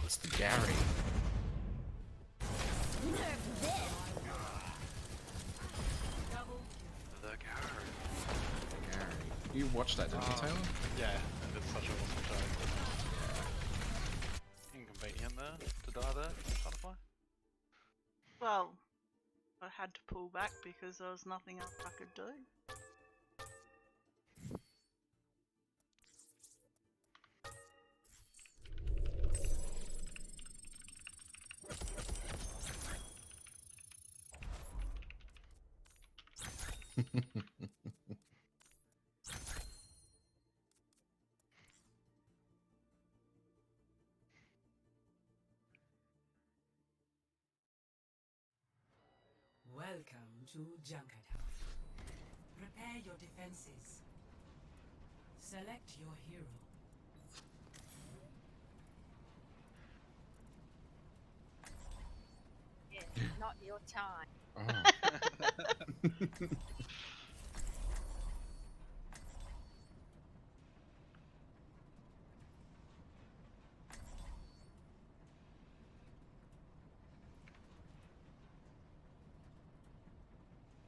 It's the Gary. The Gary. Gary. You watched that, didn't you, Taylor? Yeah, and it's such an awesome show. Inconvenient there to die there, Butterfly. Well, I had to pull back because there was nothing else I could do. Welcome to Junkertown. Prepare your defenses. Select your hero. Yeah, not your time. Oh.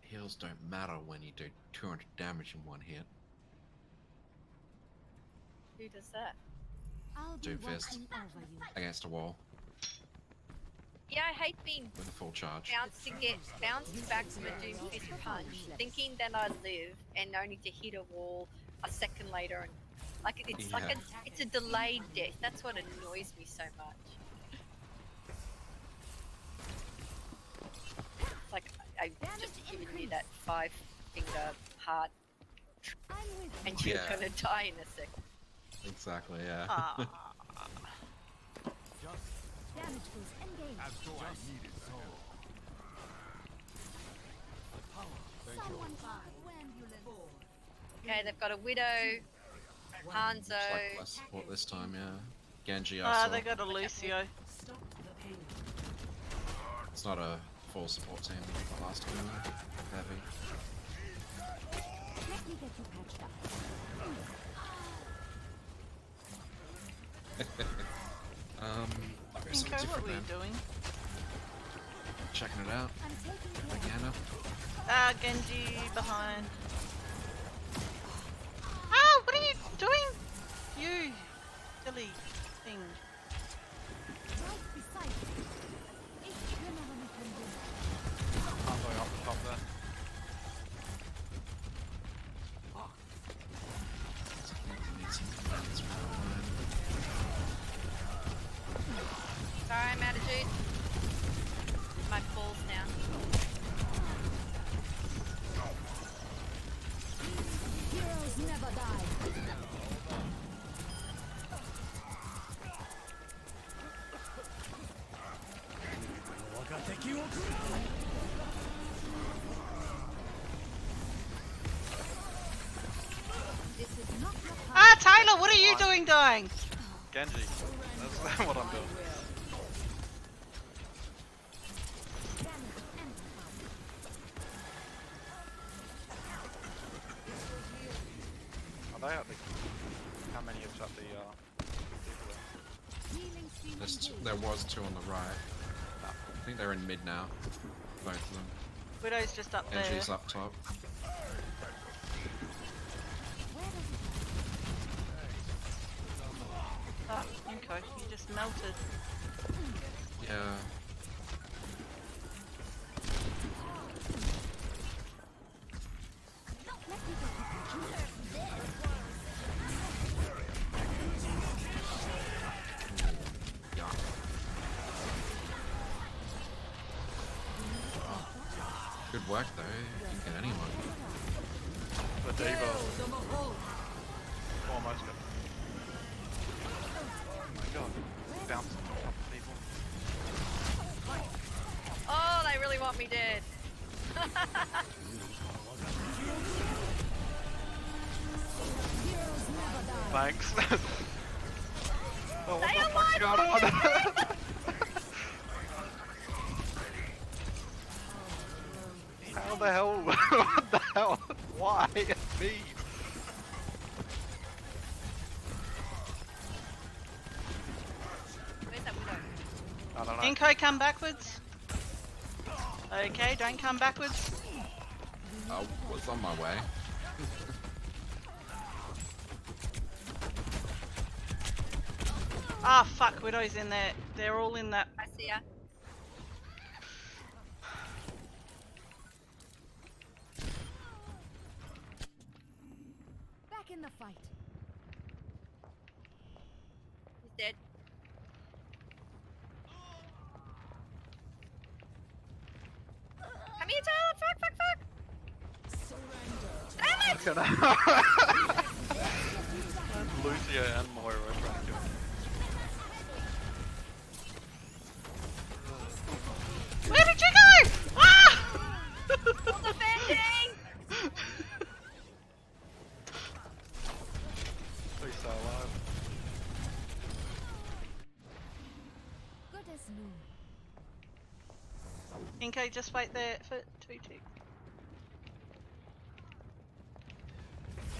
Heals don't matter when you do 200 damage in one hit. Who does that? I'll be Doomfist. watching over you. Against a wall Yeah, I hate being with a full charge. bounced back from a Doomfist punch, thinking that I'd live, and only to hit a wall a second later, and like it's like Yeah. it's a delayed death. That's what annoys me so much. It's like I just given you that 5-finger heart, I'm with you. and you're Yeah. gonna die in a second. Exactly, yeah. Ah. Damage boost engaged. Someone call the ambulance. Okay, they've got a widow, Hanzo. Looks like less support this time, yeah. Genji, I Ah, saw. they got a Lucio. Stop the pain. It's not a full support team like last time. Heavy. Let me get you patched up. I'll go something Inko, what different were you then. doing? Checking it out. I'm taking care Like Anna. Ah, Genji behind. Ah, what are you doing? You silly thing. right beside you. Ich kümmere mich um dich. I'm going up the top there. Need some defense from behind. Sorry, I'm out of juice. My balls now. Heroes never die. This is not your part. Ah, Tyler, what are you doing dying? Genji. That's what I'm doing. Damage amplified. Are they at the... How many is at the, people there? Healing stream engaged. There was two on the right. I think they're in mid now. Both of them. Widow's just up there. Genji's up top. Where does it Ah, Inko, you just melted. Yeah. let me get you patched up. Yeah. Good work though. You can get anyone. The Diva. Almost got... Oh my god. Bouncing on top of people. Oh, they really want me dead. Thanks. Oh, what They the are fuck's going on? How the hell? What the hell? Why? Me? Where's that widow? I don't know. Inko, come backwards. Okay, don't come backwards. I was on my way. Ah, fuck, Widow's in there. They're all in that. I see ya. Back in the fight. He's dead. Come here, Tyler. Fuck, fuck, fuck. Damn it! Look at that. Lucio and Moira are trying to kill me. Where did you go? Ah! is new. Inko, just wait there for 2 ticks.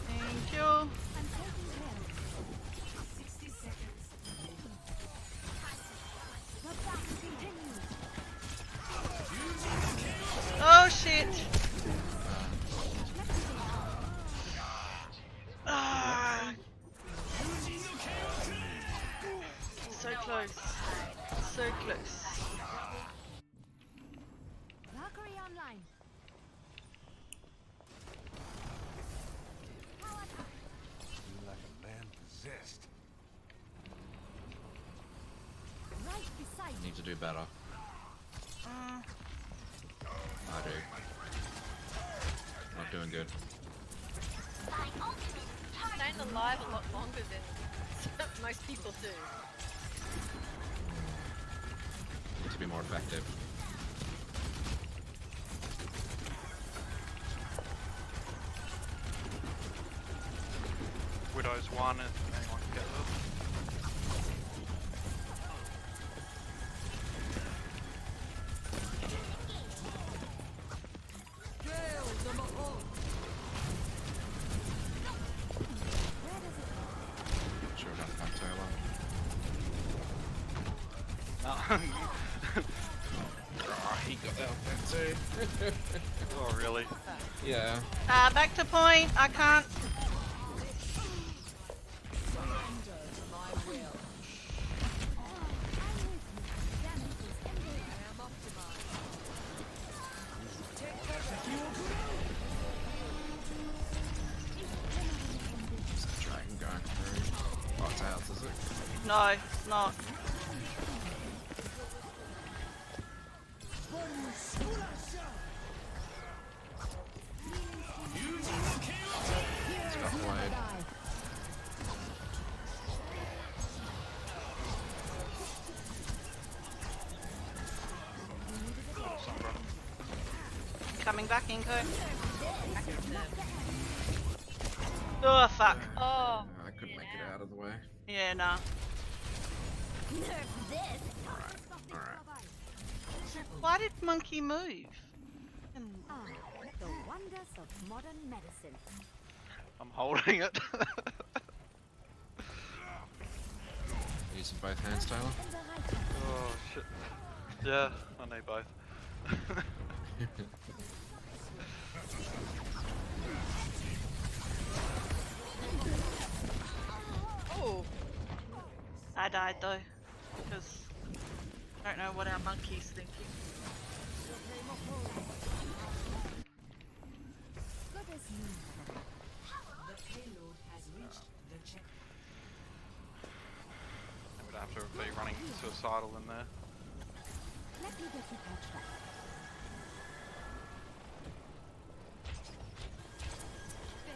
Thank you. I'm taking care of you. 60 seconds. The battle continues. Oh shit! Ah. So close. So close. Valkyrie online. Like a man possessed. Right beside you. Need to do better. I do. Not doing good. Staying alive a lot longer than most people do. Need to be more effective. Widow's one if anyone can get this. Sure about that, Taylor. Oh, he got that too. Oh really? Yeah. Back to point. I can't. Is the dragon going through? Oh, it's out, is it? No, it's not. It's got blade. Coming back, Inko. Oh fuck. Oh, I couldn't make it out of the way. Yeah, nah. Alright. Why did Monkey move? Ah, the wonders of modern medicine. I'm holding it. Using both hands, Taylor. And the right Oh shit. Yeah, I need both. oh, I died though, because I don't know what our monkey's thinking. good as new. The payload has reached the checkpoint. I'm gonna have to be running suicidal in there. Let me get you patched up.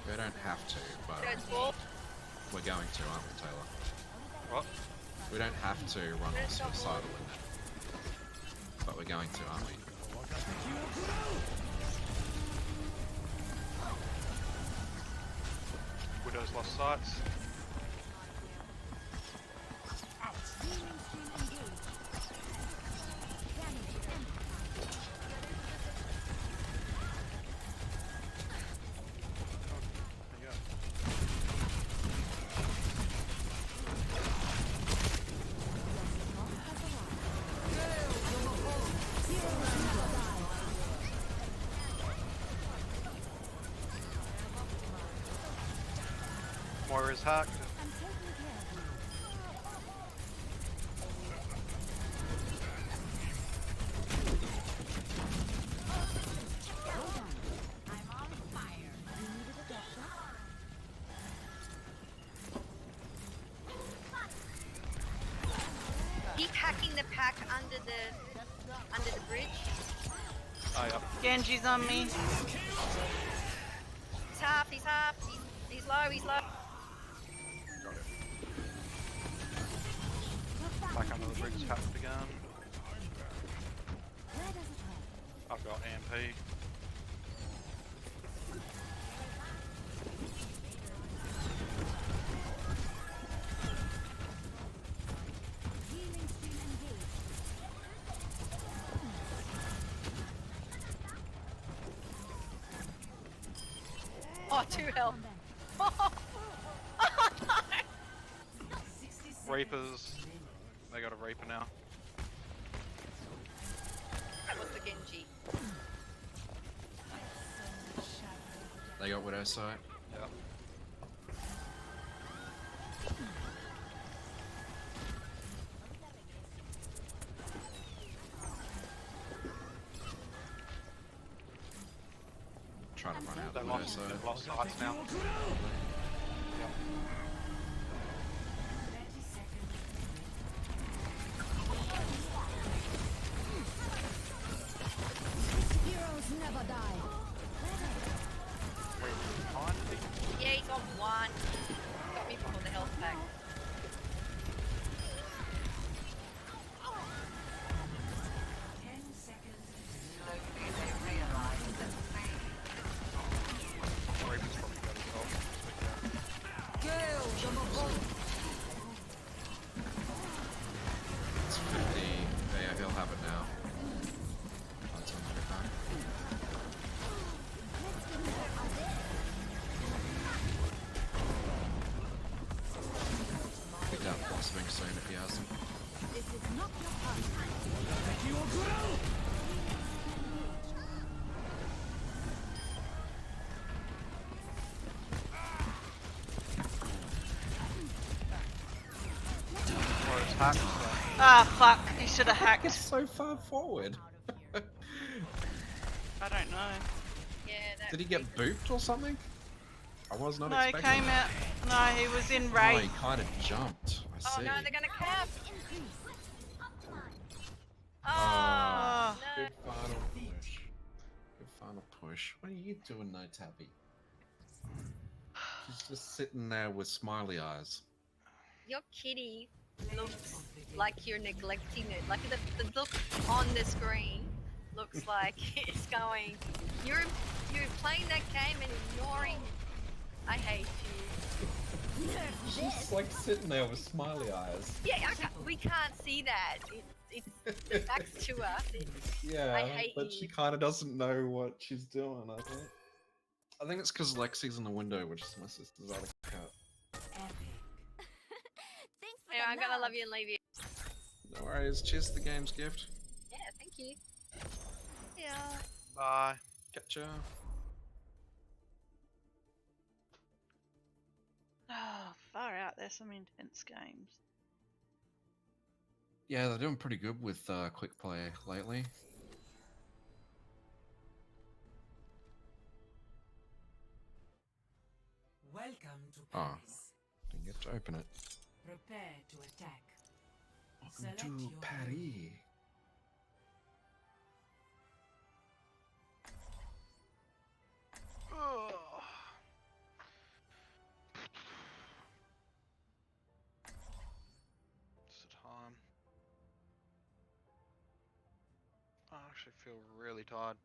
We don't have to, but Dead ball. we're going to, aren't we, Taylor? What? We don't have to run all suicidal in it. But we're going to, aren't we? Widow's lost sights. Healing stream engaged. Damage empty. There you go. Moira's hacked. I'm taking care of you. Well done. I'm on fire. You needed a doctor? Keep hacking the pack under the bridge. Oh yeah. Genji's on me. He's half. He's half. He's low. He's low. Got it. Back under the bridge hacked again. Where does it hurt? I've got EMP. Healing stream engaged. Oh, 2 health. Reapers. They got a Reaper now. That was the Genji. They got Widow Sight. Yep. Trying to run out They've Widow lost, Sight. they've lost sights now. Yep. 30 seconds. Heroes never die. Reapers behind me. Yeah, he's on 1. Got me before the health pack. 10 seconds. Reapers probably got his gold. It's 50. Yeah, he'll have it now. That's on the back. Pick that blossoming soon if he has them. This is not your party. Or it's hacked, so. Ah, fuck. He should have hacked. So far forward. I don't know. Yeah, that Did he get booped or something? I was not No, he expecting came that. out. No, he was in Oh, raid. he kind of jumped. I Oh see. no, they're gonna cap. Oh, Oh. no. Good final push. Good final push. What are you doing, No Tappy? She's just sitting there with smiley eyes. Your kitty looks like you're neglecting it. Like the look on the screen looks like it's going. You're playing that game and ignoring. I hate you. She's like sitting there with smiley eyes. Yeah, we can't see that. It's backs to us. Yeah, I hate but you. she kind of doesn't know what she's doing, I think. I think it's because Lexi's in the window, which is my sister's other cat. Epic. Thanks for Yeah, the I'm gonna love. love you and leave you. No worries, cheers to the game's gift. Yeah, thank you. Yeah. Bye. Gotcha. Oh, far out. There's some intense games. Yeah, they're doing pretty good with quick play lately. Welcome to Oh. Paris. Didn't get to open it. Prepare to attack. Welcome Select to your Paris. Ugh. It's the time. I actually feel really tired.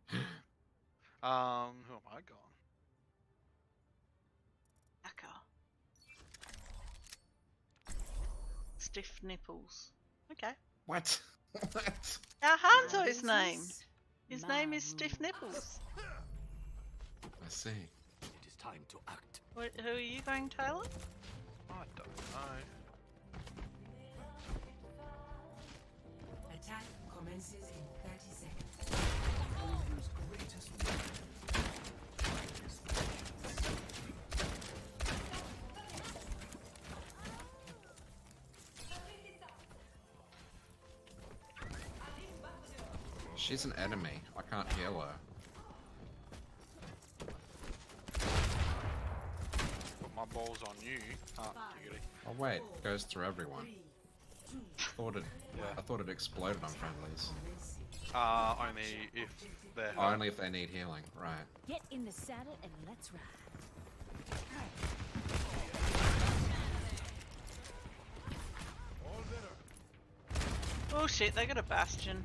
Who am I going? Akka. Stiff nipples. Okay. What? What? Our Hanzo's name. His name is Stiff Nipples. I see. It is time to act. Who are you going, Taylor? I don't know. Attack commences in 30 seconds. Warrior's greatest weapon is She's an enemy. I can't heal her. Put my balls on you. Can't you? Oh wait, it goes through everyone. 3, 2, Thought it. Yeah. I thought it exploded on friendlies. Only if they're hurt. Only if they need healing, right? Get in the saddle and let's ride. Oh shit, they got a bastion.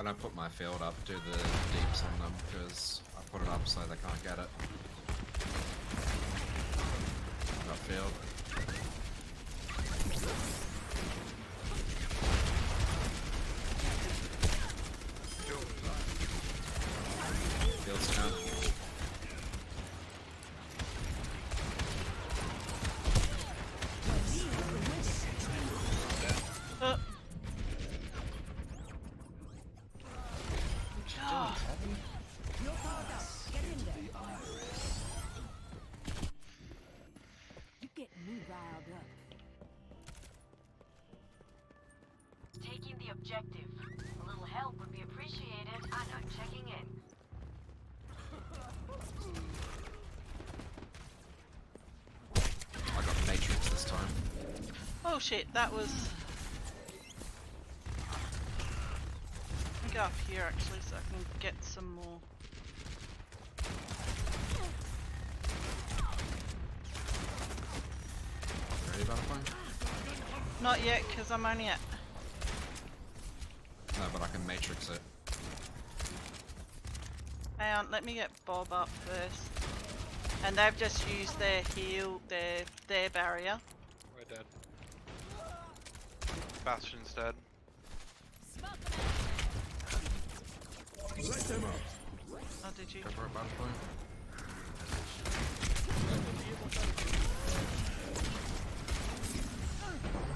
I put my field up, do the deeps on them, because I put it up so they can't get it. Got field. Field's down. You get me riled up. Taking the objective. A little help would be appreciated. I'm checking in. I got Matrix this time. Oh shit, that was... Let me go up here actually so I can get some more. Ready, Butterfly? Not yet, because I'm only at... No, but I can Matrix it. Hang on, let me get Bob up first. And they've just used their heal, their barrier. We're dead. Bastion's dead. Oh, did you? Go for it, Butterfly.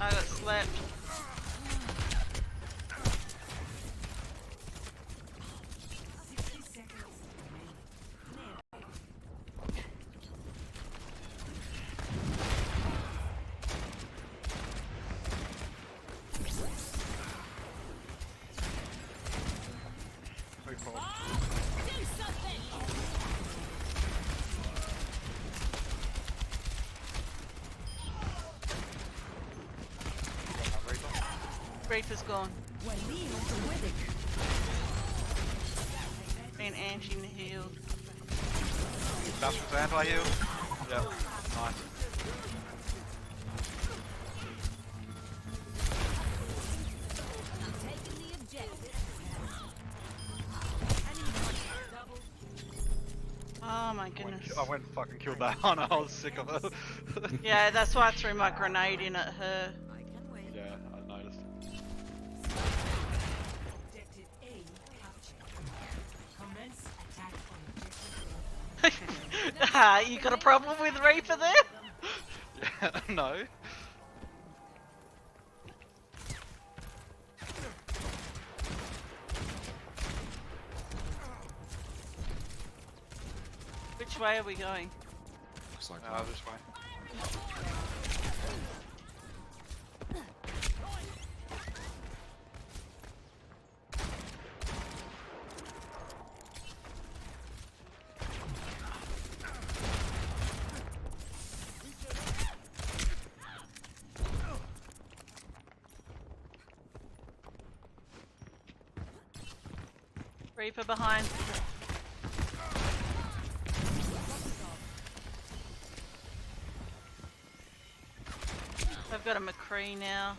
I got slapped. Reaper's gone. And Angie healed. Bastion's anti-heal. Yep. Nice. Taking the objective. Oh my goodness. I went and fucking killed that one. I was sick of it. Yeah, that's why I threw my grenade in at her. I can wait. Yeah, I noticed. Objective A captured. Commence attack on objective Ah, you got a problem with Reaper there? Yeah, no. Which way are we going? Looks like This way. Reaper behind. I've got a McCree now.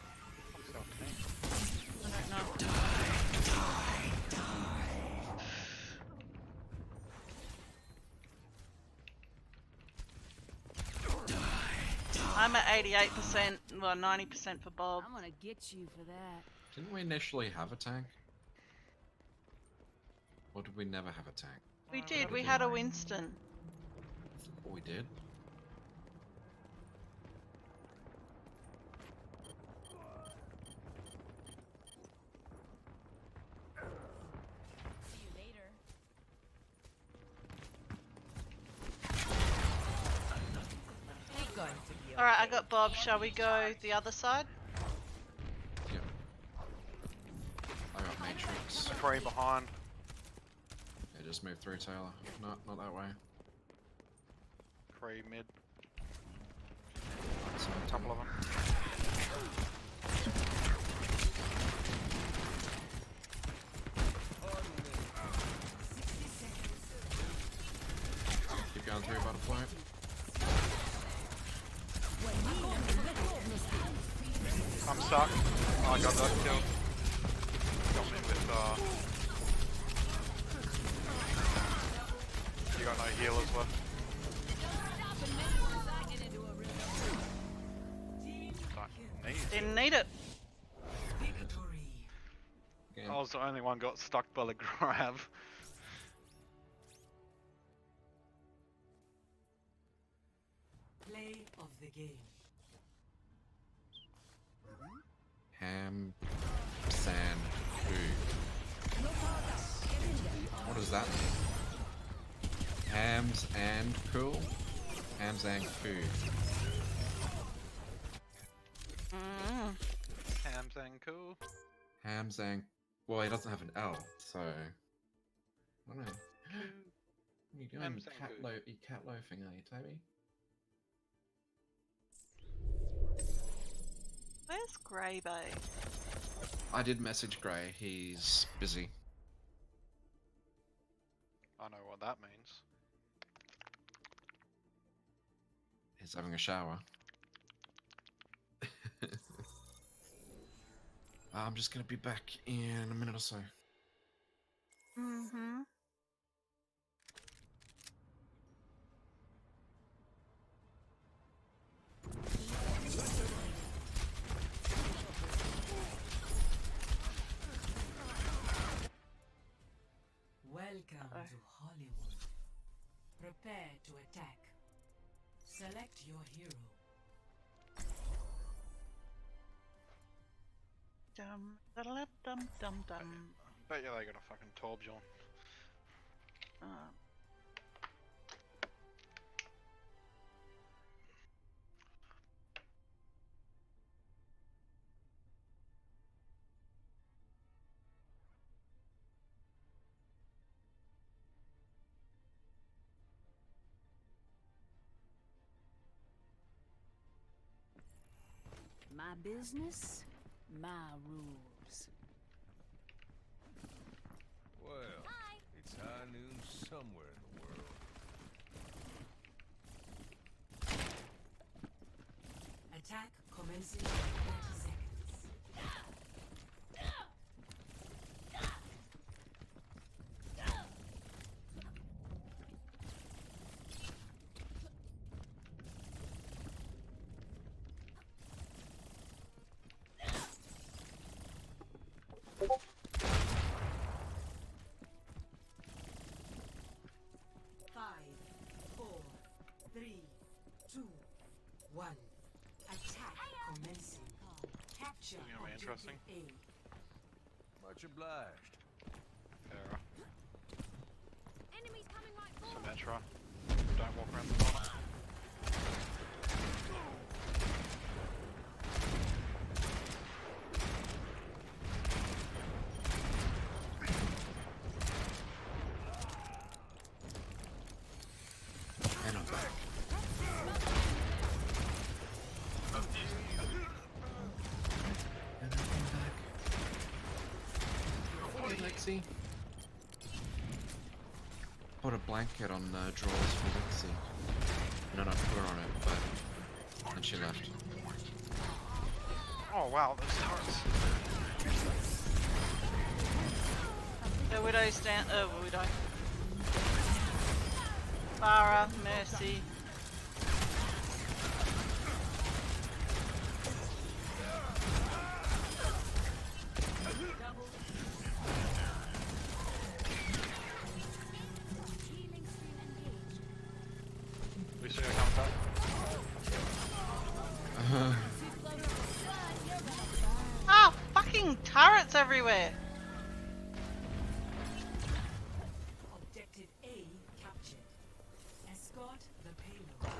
I don't know. I'm at 88%, well 90% for Bob. I'm gonna get you for that. Didn't we initially have a tank? Or did we never have a tank? We did, we had a Winston. We did? See you later. Ain't going to be Alright, I got Bob. Shall we go the other side? Yep. I got Matrix. Free behind. Yeah, just move through, Taylor. No, not that way. Free mid. Right, so A couple of them. keep going through, Butterfly. I'm stuck. Oh, I got that kill. Got me with healers left. Don't need. Didn't need it. Victory. Again. I was the only one got stuck by the grab. Play of the game. Ham San Ku. What does that mean? Hams and cool? Hams and Ku. Mm. Hams and cool. Hams and... Well, he doesn't have an L, so... I don't know. What are you doing? Hams and Ku. You cat loafing, are you, Toby? Where's Grey Bay? I did message Gray, he's busy. I know what that means. He's having a shower. I'm just gonna be back in a minute or so. Mm-hmm. Welcome to Hollywood. Prepare to attack. Select your hero. Dum dum dum dum dum. Bet you they got a fucking Torbjorn. My business, my rules. Well, it's high noon somewhere in the world. Attack commencing in 30 seconds. Five, 4, 3, 2, 1. Attack commencing. Capture This is gonna be interesting. objective A. Much obliged. Farah. Enemies coming right for me. Symmetra. Don't walk around the corner. And I'm back. And I'm back. Hey, Lexi. Put a blanket on the drawers for Lexi. No, put her on it, but then she left. Oh wow, those turrets. The Widow stand. Widow. Farah, Mercy. We see her coming back. Oh, fucking turrets everywhere. Objective A captured. Escort the payload.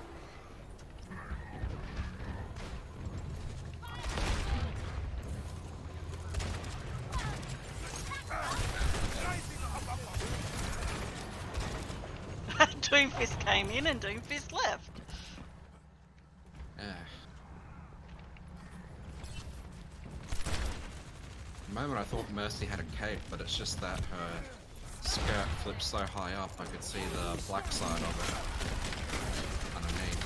Doomfist came in and Doomfist left. The moment I thought Mercy had a cape, but it's just that her skirt flipped so high up I could see the black side of it underneath.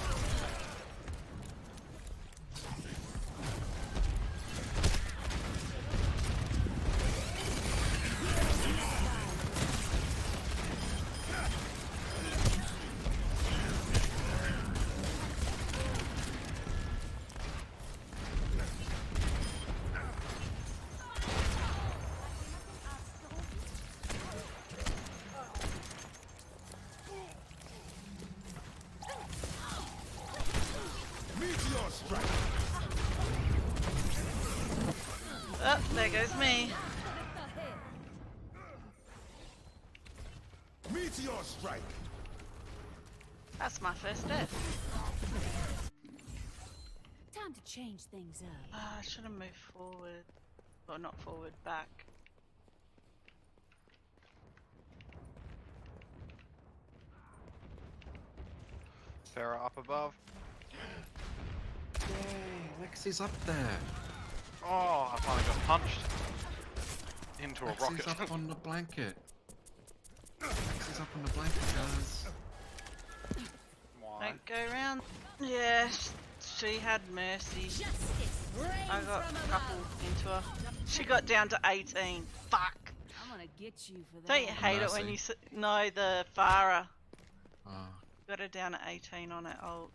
There goes me. Meteor strike. That's my first death. Time to change things up. I should have moved forward. Well, not forward, back. Sarah up above. Yay, Lexi's up there. Oh, I finally got punched into a Lexi's rocket. up on the blanket. Lexi's up on the blanket, guys. Why? Don't go round. Yeah, she had mercy. Justice reigns I got from a couple above. into her. She got down to 18. Fuck. I'm gonna get you for that. Don't you hate it when Mercy. you know the Farah Oh, got her down to 18 on it ult.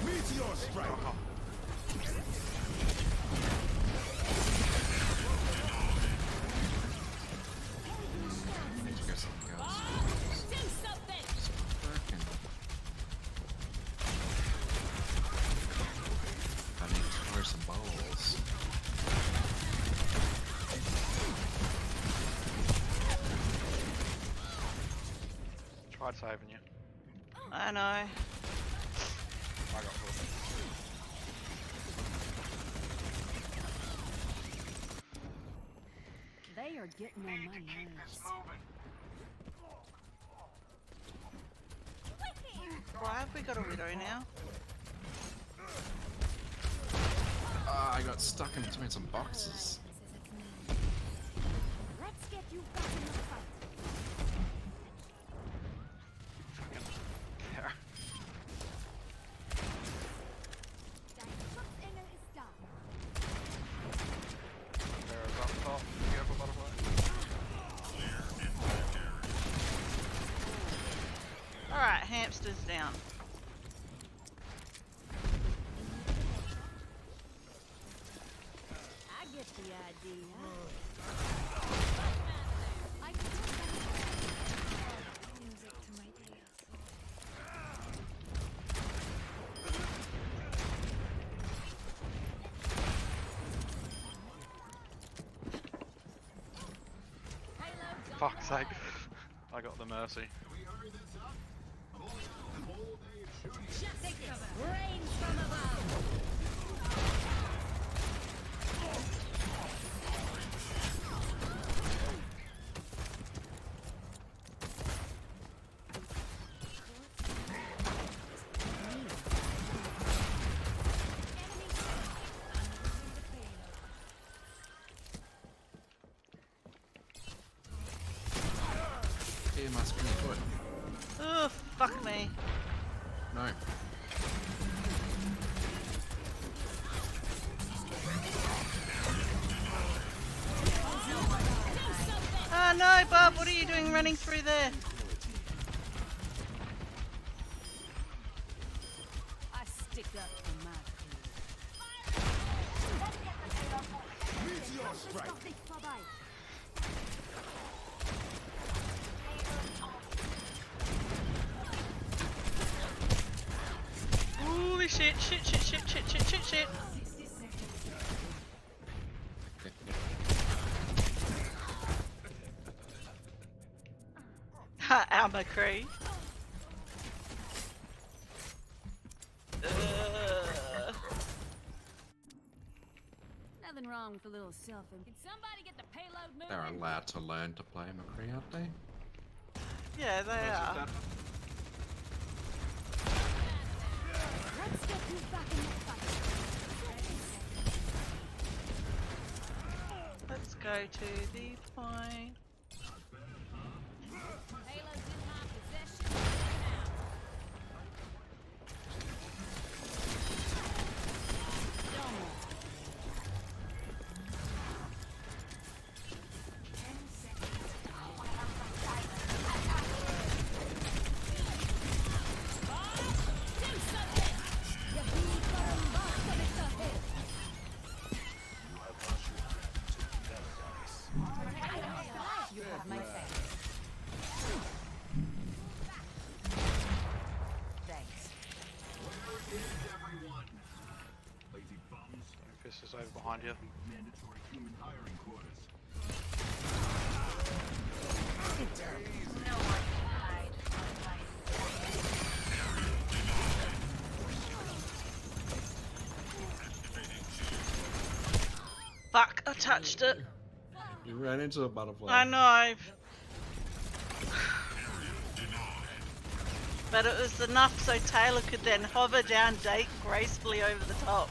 Meteor strike. I need to go something else. Do something. It's not working. I need to throw some balls. Tried saving you. I know. I got hooked. They are getting on my nerves. Why have we got a widow now? Ah, I got stuck in between some boxes. Let's get you back in the fight. Yeah. Dein Schutzengel ist da. Sarah's up top. You have a butterfly. Alright, hamster's down. I get the idea. I music to my ears. Fuck's sake. I got the mercy. Justice reigns from above. Here must be foot. Oh, fuck me. No. Oh no, Bob, what are you doing running through there? I stick up for my Meteor strike. crew. Nicht vorbei. Holy shit, shit, shit, shit, shit, shit, shit, shit. Ha, our McCree. Nothing wrong with a little self. Can somebody get the payload moving? They're allowed to learn to play McCree, aren't they? Yeah, they are. Let's get you back in the fight. Let's go to the point. Payload's in my possession now. Don't worry. Do something! have my thanks. Thanks. Fist is over behind you. No one can hide from my Fuck, I touched it. You ran into a butterfly. I know. But it was enough so Taylor could then hover down Dake gracefully over the top.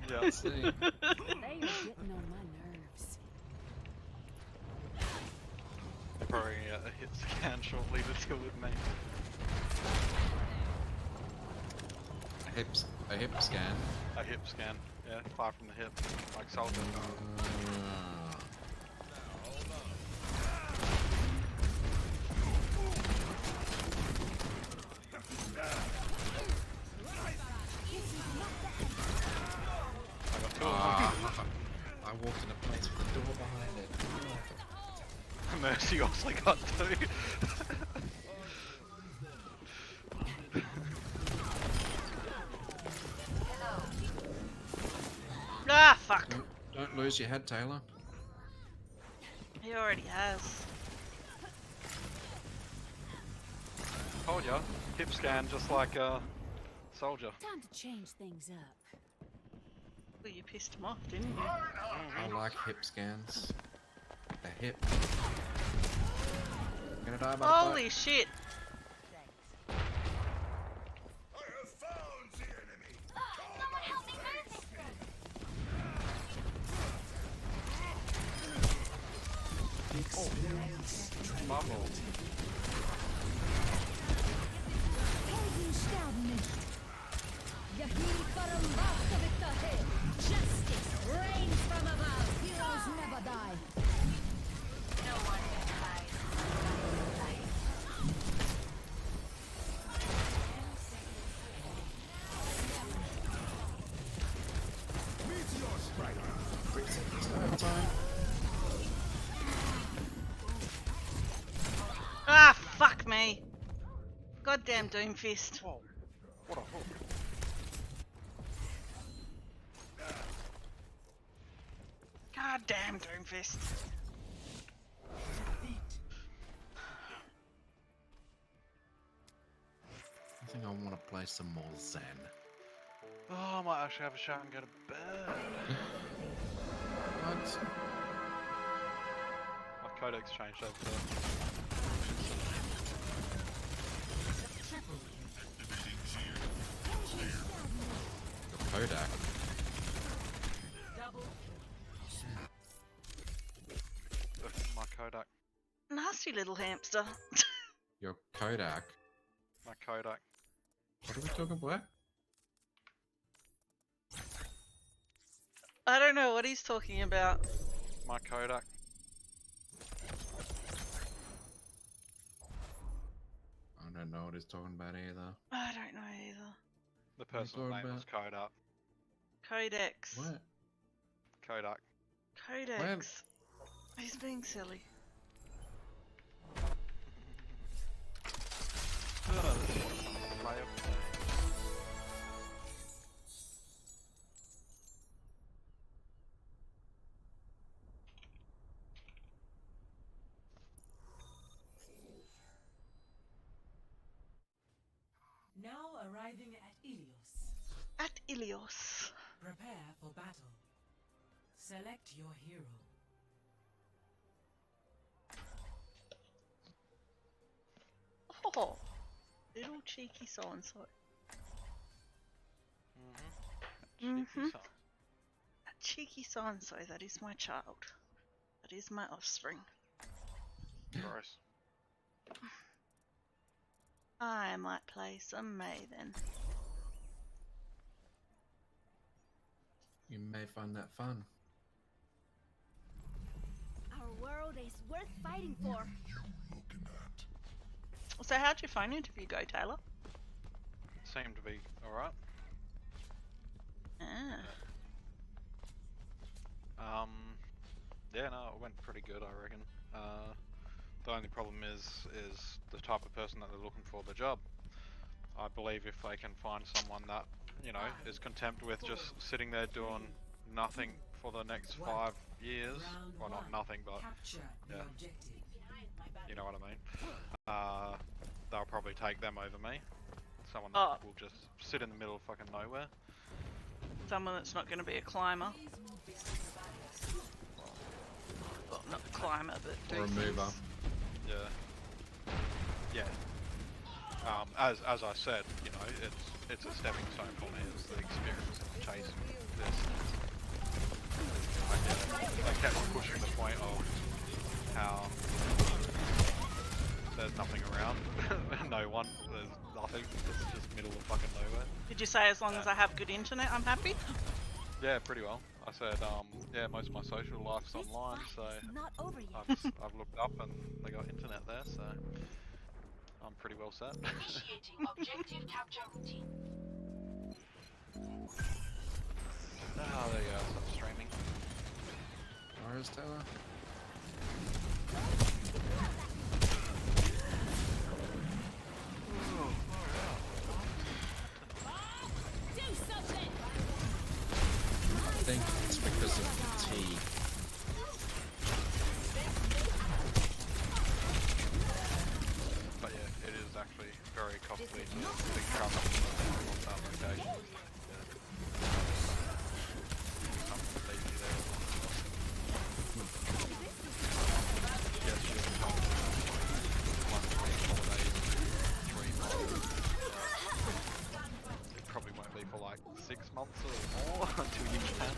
Yeah. See. They are getting on my nerves. Probably a hit scan shortly to deal with me. A hip scan. A hip scan. Yeah, far from the hip. Like Soldier. I got two of I walked in a place with a door behind it. them. Mercy also got two. Ah, fuck. Don't lose your head, Taylor. He already has. Told ya. Hip scan just like Soldier. Time to change things up. Well, you pissed him off, didn't you? I like hip scans. The hip. I'm gonna die by Holy shit. Someone help me move this thing! Bubble. Helden sterben nicht. Yahi Karambasa Vitahe. Justice reigns from above. Heroes never die. No one can hide from my light. Ah, fuck me. Goddamn Doomfist. Whoa. What a hook. Goddamn Doomfist. I think I want to play some more Zen. Oh, I might actually have a shower and go to bed. What? My codex changed over there. The Kodak. My Kodak. Nasty little hamster. Your Kodak. My Kodak. What are we talking about? I don't know what he's talking about. My Kodak. I don't know what he's talking about either. I don't know either. The What are you person's talking name was Kodak. Codex. What? Kodak. Codex. He's being silly. Oh, this is a play of the day. Now arriving at Ilios. At Ilios. Prepare for battle. Select your hero. Oh, little cheeky so and so. Cheeky son. A cheeky so and so. That is my child. That is my offspring. Gross. I might play some May then. You may find that fun. Our world is worth fighting for. So how'd your phone interview go, Taylor? Seemed to be alright. Ah. Yeah, no, it went pretty good, I reckon. The only problem is the type of person that they're looking for the job. I believe if they can find someone that, you know, is content with just sitting there doing nothing for the next 5 years, well not nothing, but Capture the yeah, objective. you know what I mean. They'll probably take them over me. Someone Oh. that will just sit in the middle of fucking nowhere. Someone that's not going to be a climber. Well, not a climber, but do Or a things. mover. Yeah. Yeah. As I said, you know, it's a stepping stone for me. It's the experience of chasing this. I kept on pushing the point of how there's nothing around, no one, there's nothing. It's just middle of fucking nowhere. Did you say as long as I have good internet, I'm happy? Yeah, pretty well. I said, yeah, most of my social life's online, so Not over yet. I've looked up and they got internet there, so I'm pretty well set. Initiating objective capture routine. Oh, there you go, stop streaming. Where's Taylor? I think it's because of fatigue. But yeah, it is actually very costly to travel on that location. Yeah. Something easy there. Yes, you'll come 1 week holidays, 3 months. It probably won't be for like 6 months or more until you can.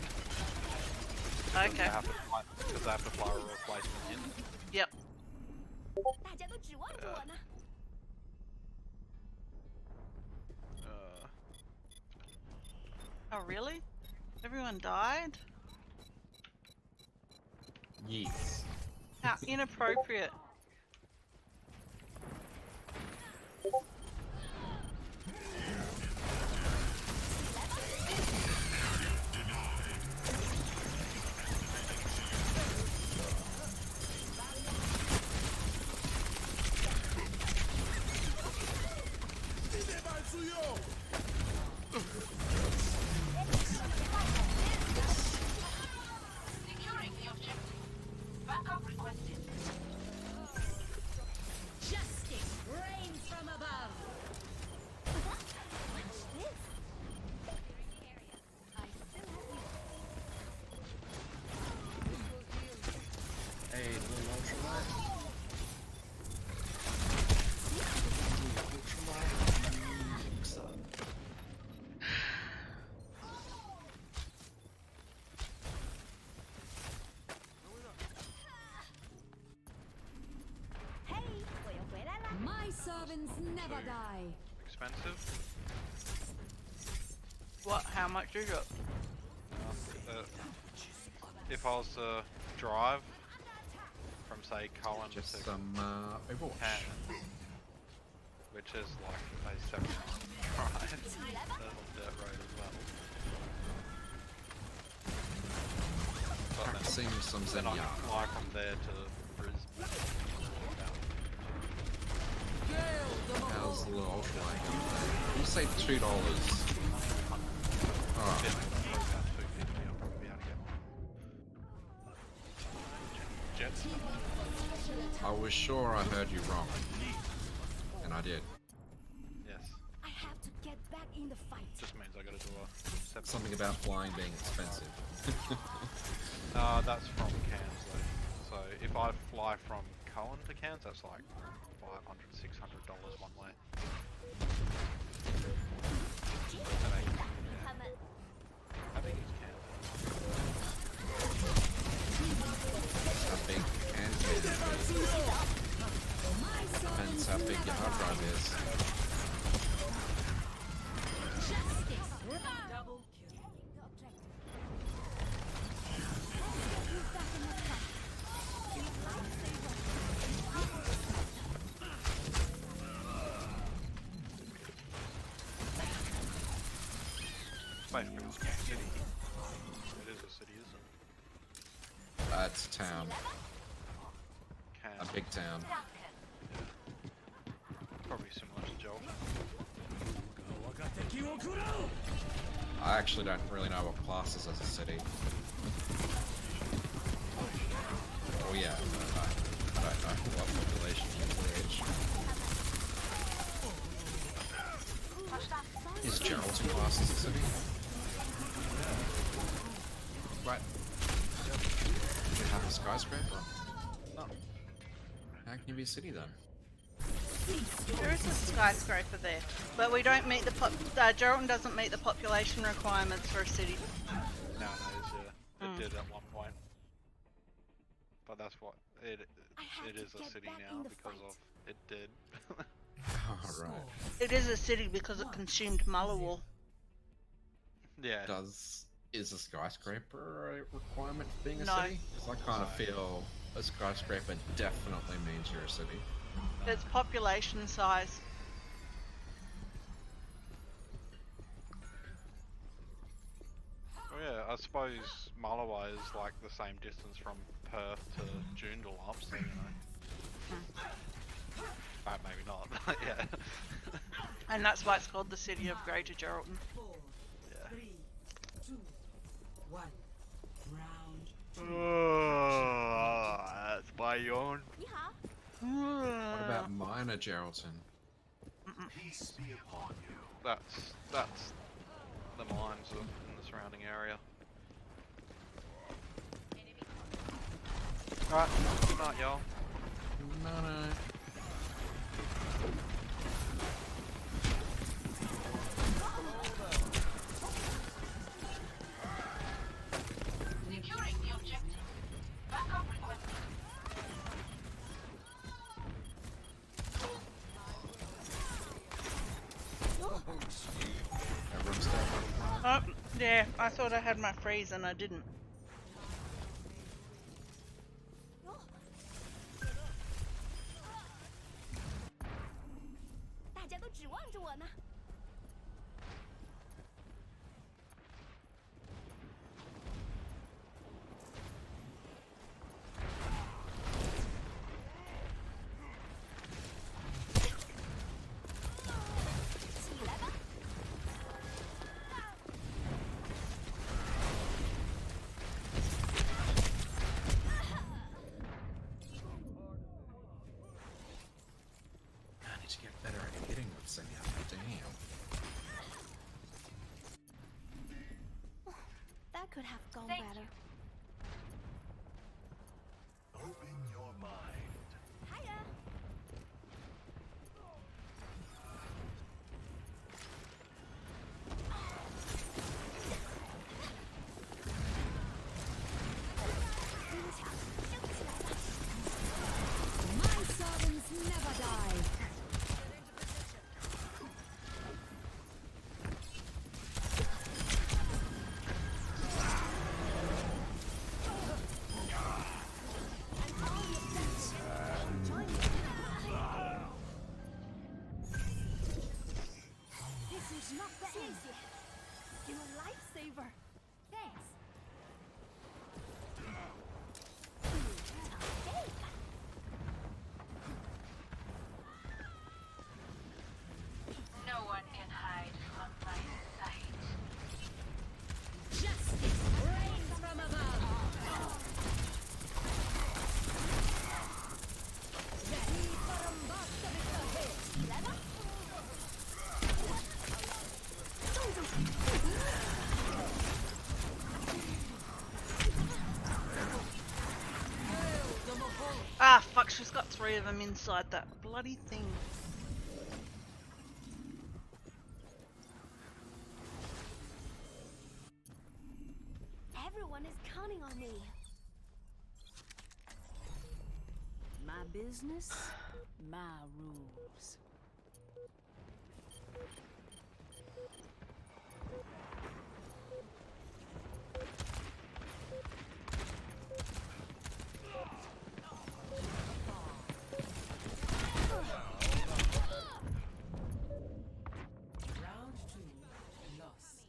Okay. Because they have to fly a replacement in. Yep. 大家都指望着我呢。 Oh, really? Everyone died? Yes. How inappropriate. Securing the objective. Backup requested. Justice reigns from above. What's this? I still have you. Hey, little ultralight. Hey，我又回来啦。My servants never die. Expensive. What? How much is it? If I was to drive from say Cohen Just to some Overwatch. Cannon, which is like a 7-hour drive, there's a dirt road as well. But then, Practicing some then I Xenia. can fly from there to Brisbane. How's the little ultralight going? You say $2. Alright. Yeah, probably about 250, I'll probably be able to get jets. I was sure I heard you wrong. And I did. Yes, I have to get back in the fight. just means I gotta do a 7. Something about flying being expensive. That's from Cairns though. So if I fly from Cohen to Cairns, that's like $500, $600 one way. How big is Cairns? How big can Cairns be? Depends how big your hard drive is. Double kill. Basically, it's a city. It is a city, isn't it? it's a town. Can A big town. probably similar to Joel. I actually don't really know what classes as a city. Oh yeah, I don't know what population is. Is Geraldton classed as a city? Right. You have a skyscraper? No. How can you be a city then? There is a skyscraper there, but we don't meet the Geraldton doesn't meet the population requirements for a city. Nowadays, yeah. It did at one point. But that's what it is a city now because of it did. Oh, right. It is a city because it consumed Mullawall. Yeah. Is a skyscraper a requirement for being a No. city? Because I kind of feel a skyscraper definitely means you're a city. It's population size. Well, yeah, I suppose Mulloway is like the same distance from Perth to Joondalup, so you know. Maybe not, but yeah. And that's why it's called the City of Greater Geraldton. 4, Yeah. 3, 2, 1. Round That's my yawn. 你好， What about minor Geraldton? That's the mines in the surrounding area. Alright, good night, y'all. No. Securing the objective. Backup requested. Everyone's dead. Oh, yeah, I thought I had my freeze and I didn't. 大家都指望着我呢。起来吧！ I need to get better at hitting with Senya. Damn. That could have gone Thank better. you. Open your mind. Hiya. My servants never die. This is not the end. You're a lifesaver. Thanks. No one can hide from my sight. Justice reigns from above.起来吧！动住！ Ah, fuck, she's got 3 of them inside that bloody thing. Everyone is counting on me. My business, my rules. Round 2. Loss.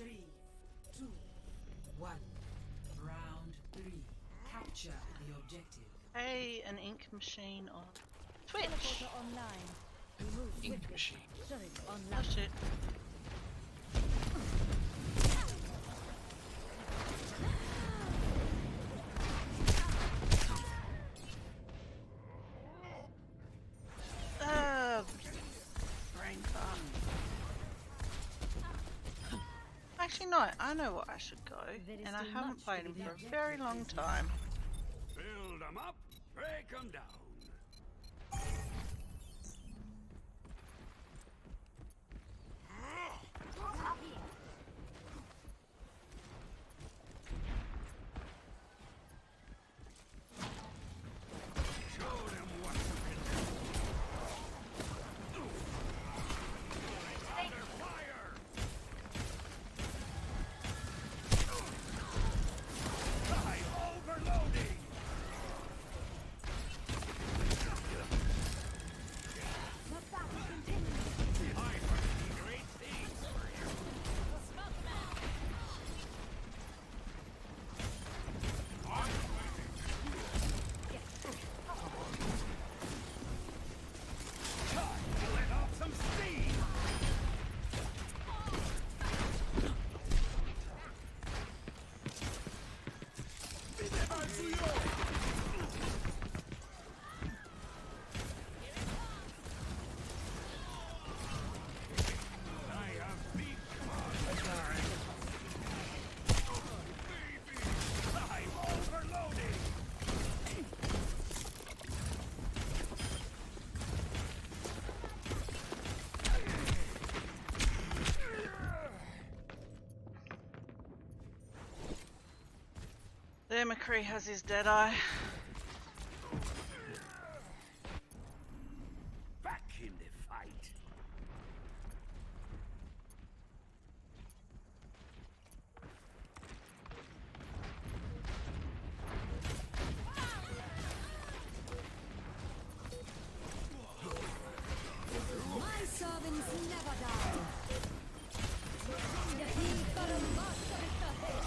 3, 2, 1. Round 3. Capture the objective. Hey, an ink machine on Twitch. Teleporter online. Remove Ink swiftly. machine. Turret Oh online. shit. Brain fart. Actually, no, I know what I should go, There is and I still haven't much played to him be for done. a very long time. Build 'em up, break 'em down. Show them what you can do. Under fire! I'm overloading! The battle continues. I foresee great things for you. Time to let off some steam! I have big commands. I'm overloading! There, McCree has his dead eye. Back in the fight. My servants never die. The heat for a master is the head.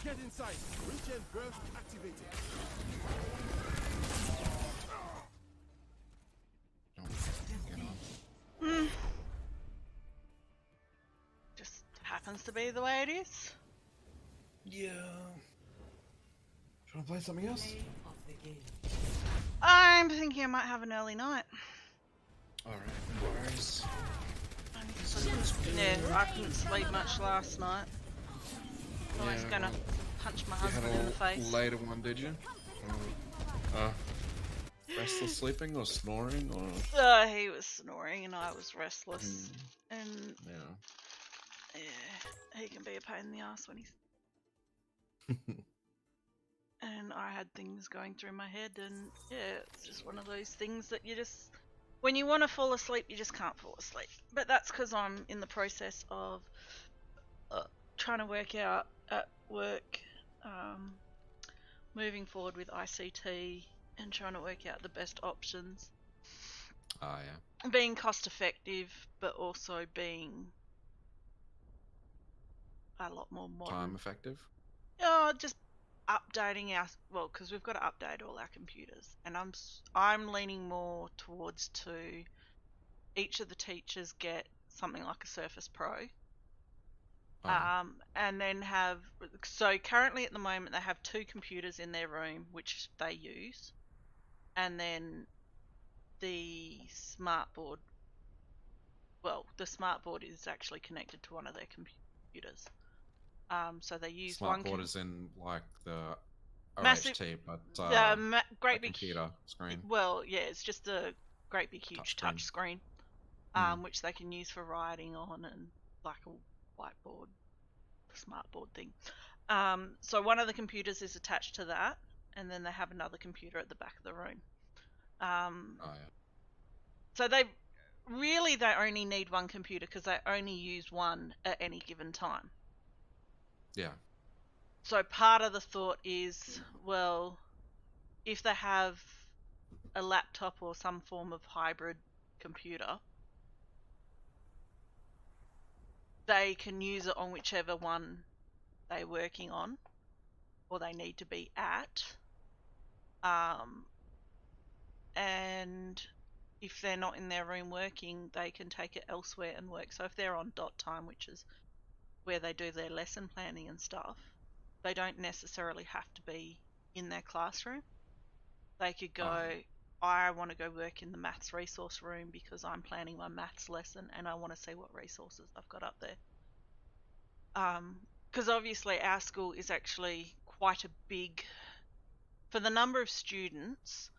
Get inside. Regen burst activated. Don't get on. Just happens to be the way it is. Yeah. Should I play something else? Play of the game. I'm thinking I might have an early night. Alright, no worries. Yeah, I couldn't sleep much last night. I was Yeah, gonna well, punch my You had husband in the face. a later one, did you? Restless sleeping or snoring or? He was snoring and I was restless. And Yeah. yeah, he can be a pain in the ass when he's. And I had things going through my head, and yeah, it's just one of those things that you just. When you want to fall asleep, you just can't fall asleep. But that's because I'm in the process of trying to work out at work, moving forward with ICT and trying to work out the best options. Ah, yeah. Being cost effective, but also being a lot more modern. Time effective? Just updating our because we've got to update all our computers, and I'm leaning more towards each of the teachers get something like a Surface Pro. Oh, And then currently at the moment they have 2 computers in their room which they use, and then the smart board is actually connected to one of their computers. So they use smart one board is in like the massive OHT, but great a big computer screen. Well, yeah, it's just a great big huge Touchscreen. touch screen, which they can use for writing on, and like a whiteboard, the smart board thing. So one of the computers is attached to that, and then they have another computer at the back of the room. Oh yeah. So they only need one computer because they only use one at any given time. Yeah. So part of the thought is, well, if they have a laptop or some form of hybrid computer, they can use it on whichever one they're working on or they need to be at. And if they're not in their room working, they can take it elsewhere and work. So if they're on dot time, which is where they do their lesson planning and stuff, they don't necessarily have to be in their classroom. They could go, I want to go work in the maths resource room because I'm planning my maths lesson and I want to see what resources I've got up there. Because obviously our school is actually quite a big, for the number of students,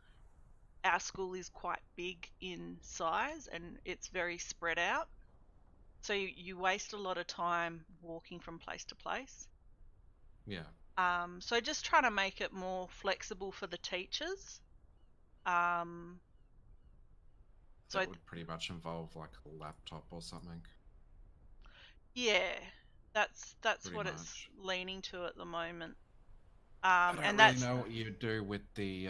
our school is quite big in size and it's very spread out. So you waste a lot of time walking from place to place. Yeah. So just trying to make it more flexible for the teachers. So it would pretty much involve like a laptop or something. Yeah, that's Pretty what much. it's leaning to at the moment. I don't and really that's know what you do with the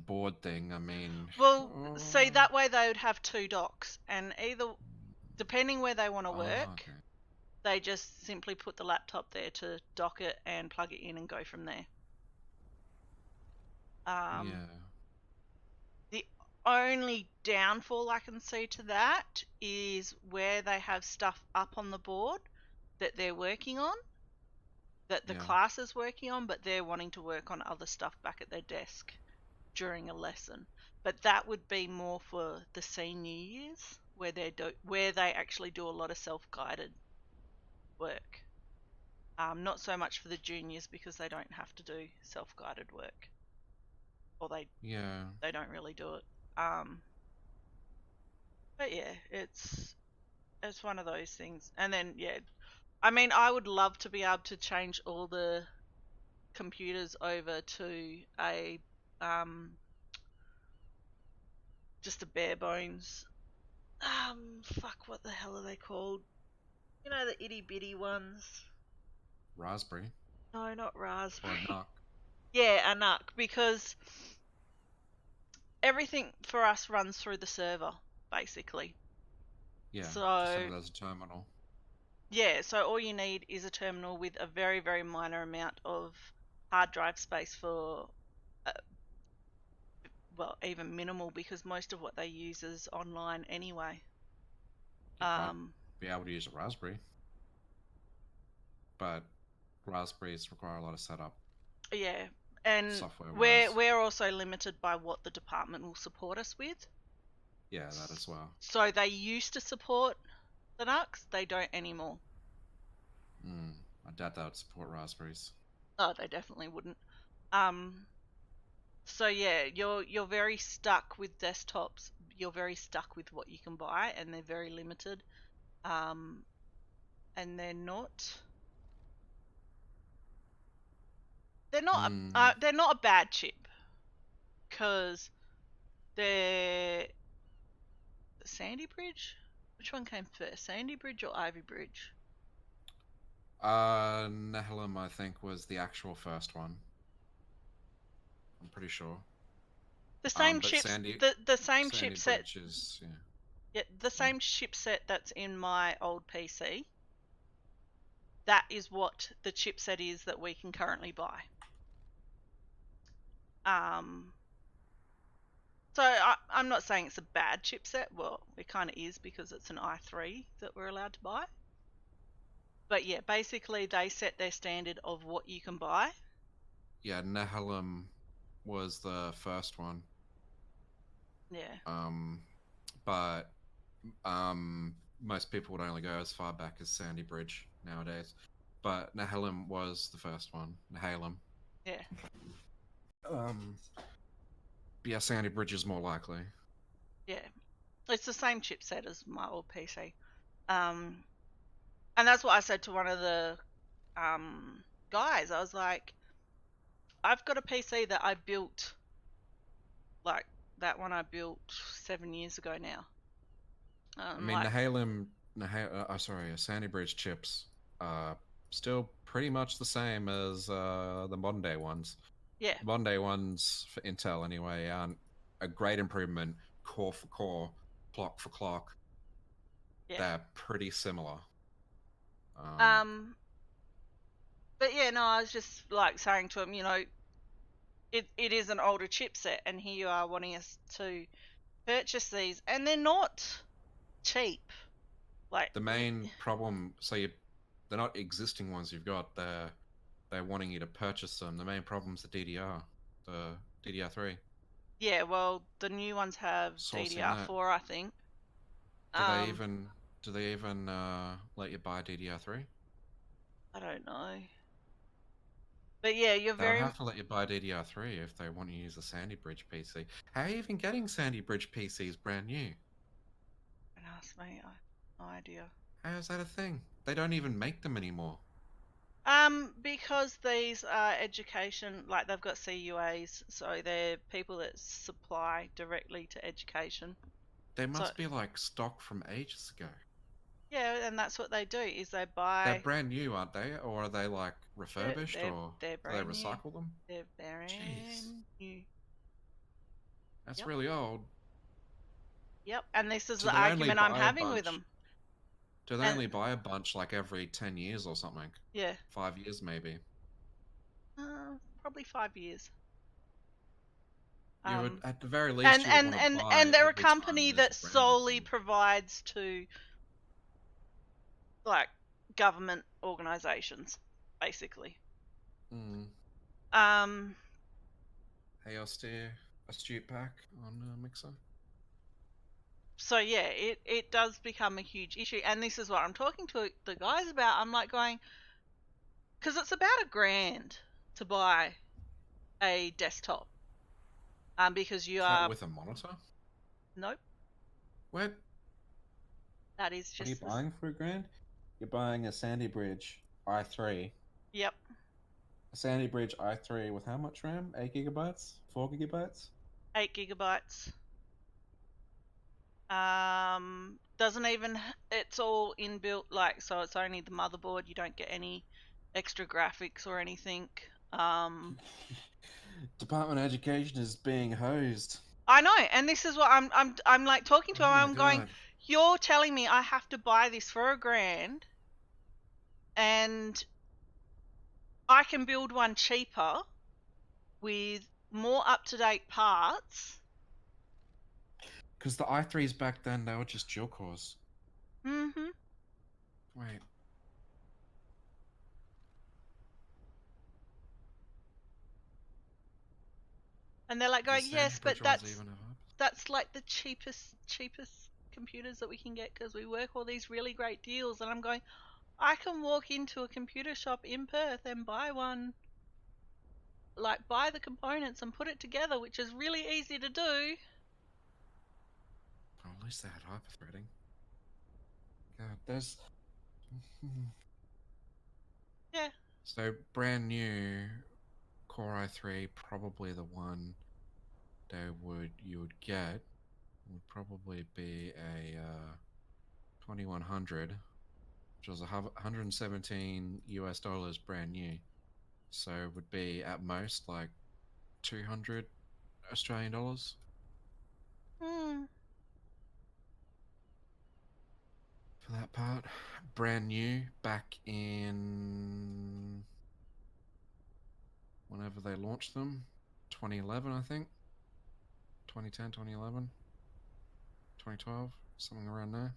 board thing. I mean, well, see, that way they would have two docks, and either depending where they want to work, okay. they just simply put the laptop there to dock it and plug it in and go from there. Yeah. The only downfall I can see to that is where they have stuff up on the board that they're working on, that the Yeah. class is working on, but they're wanting to work on other stuff back at their desk during a lesson. But that would be more for the senior years where they actually do a lot of self-guided work. Not so much for the juniors because they don't have to do self-guided work, or they don't really do it. But yeah, it's one of those things. And then yeah, I mean, I would love to be able to change all the computers over to a just a bare bones. Fuck, what the hell are they called? You know, the itty bitty ones. Raspberry. No, not Or raspberry. NUC. Yeah, a NUC, because everything for us runs through the server, basically. Yeah. So Just have it as a terminal. yeah, so all you need is a terminal with a very, very minor amount of hard drive space for, well, even minimal, because most of what they use is online anyway. You might be able to use a Raspberry, but Raspberries require a lot of setup. Yeah, and software-wise. we're also limited by what the department will support us with. Yeah, that as well. So they used to support Linux, they don't anymore. I doubt that would support Raspberries. Oh, they definitely wouldn't. So yeah, you're very stuck with desktops. You're very stuck with what you can buy, and they're very limited. And they're not a bad chip, because they're Sandy Bridge. Which one came first, Sandy Bridge or Ivy Bridge? Nehalem, I think, was the actual first one. I'm pretty sure. The same but chips, Sandy, the same Sandy chipset. Bridge is, Yeah, the same chipset that's in my old PC. That is what the chipset is that we can currently buy. So I'm not saying it's a bad chipset. Well, it kind of is, because it's an i3 that we're allowed to buy. But yeah, basically they set their standard of what you can buy. Yeah, Nehalem was the first one. Yeah. But most people would only go as far back as Sandy Bridge nowadays. But Nehalem was the first one. Nehalem. Yeah. Yeah, Sandy Bridge is more likely. Yeah. It's the same chipset as my old PC. And that's what I said to one of the guys, I was like, I've got a PC that I built, like that one I built 7 years ago now. I mean, like, Sandy Bridge chips are still pretty much the same as the modern day ones. yeah, The modern day ones for Intel, anyway, aren't a great improvement core for core, clock for clock. yeah. They're pretty similar. But yeah, no, I was just like saying to him, you know, it is an older chipset, and here you are wanting us to purchase these, and they're not cheap. Like the main problem, they're not existing ones you've got. They're wanting you to purchase them. The main problem's the DDR, the DDR3. Yeah, well, the new ones have Sourcing DDR4, I think. Do they even let you buy DDR3? I don't know. But yeah, you're They'll very. have to let you buy DDR3 if they want you to use a Sandy Bridge PC. How are you even getting Sandy Bridge PCs brand new? Don't ask me. I have no idea. How is that a thing? They don't even make them anymore. Because these are education, like they've got CUAs, so they're people that supply directly to education. They must be like stock from ages ago. Yeah, and that's what they do, is they buy. They're brand new, aren't they? Or are they like refurbished, or they're do they brand recycle new. them? They're brand new. That's Yep. really old. Yep, and this is Do the they only argument I'm buy a having with bunch? them. Do they And- only buy a bunch like every 10 years or something? Yeah. 5 years maybe. Probably 5 years. You would, Um, at the very least, and you would and want to and buy and they're a every time company there's that a brand solely new. provides to like government organizations, basically. Hey, Astute Pack on Mixer. So yeah, it does become a huge issue, and this is what I'm talking to the guys about. I'm like going, because it's about $1,000 to buy a desktop. Because you Is that are with a monitor? nope. What? That is just. What are you buying for $1,000? You're buying a Sandy Bridge i3. Yep. A Sandy Bridge i3 with how much RAM? 8 gigabytes? 4 gigabytes? 8 gigabytes. Doesn't even. It's all inbuilt, like, so it's only the motherboard. You don't get any extra graphics or anything. Department of Education is being hosed. I know, and this is what I'm like talking to him. I'm going, God. you're telling me I have to buy this for $1,000, and I can build one cheaper with more up-to-date parts. Because the i3s back then, they were just dual cores. Mm-hmm. Wait. And they're like going, Does yes, Sandy but Bridge ones even have that's like the cheapest computers that we can get, because we work all these really great deals. And I'm going, I can walk into a computer shop in Perth and buy one, like buy the components and put it together, which is really easy to do. Oh, at least they had hyperthreading. God, there's... Yeah. So, brand new Core i3, probably the one you would get would probably be a 2100, which was $117 US brand new. So it would be at most like 200 Australian dollars. For that part, brand new, back in whenever they launched them, 2011 I think, 2010, 2011, 2012, something around there.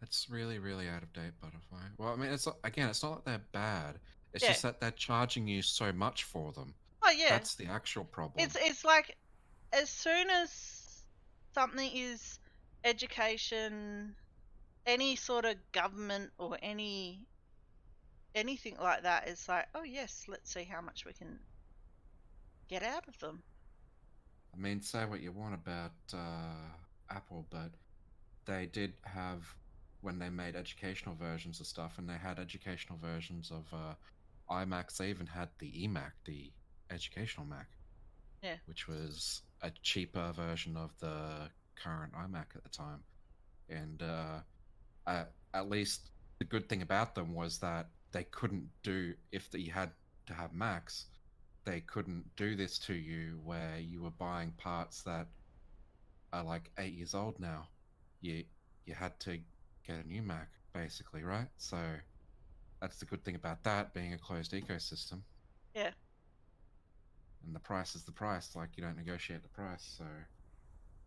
It's really, really out of date, Butterfly. Well, I mean, it's not like they're bad. It's just that they're charging you so much for them. Oh yeah. That's the actual problem. It's like, as soon as something is education, any sort of government or anything like that, it's like, oh yes, let's see how much we can get out of them. I mean, say what you want about Apple, but they did have, when they made educational versions of stuff, and they had educational versions of iMacs. They even had the eMac, the educational Mac, Yeah. which was a cheaper version of the current iMac at the time. And at least the good thing about them was that they couldn't do, if you had to have Macs, they couldn't do this to you where you were buying parts that are like 8 years old now. You had to get a new Mac, basically, right? So that's the good thing about that being a closed ecosystem. Yeah. And the price is the price. Like, you don't negotiate the price, so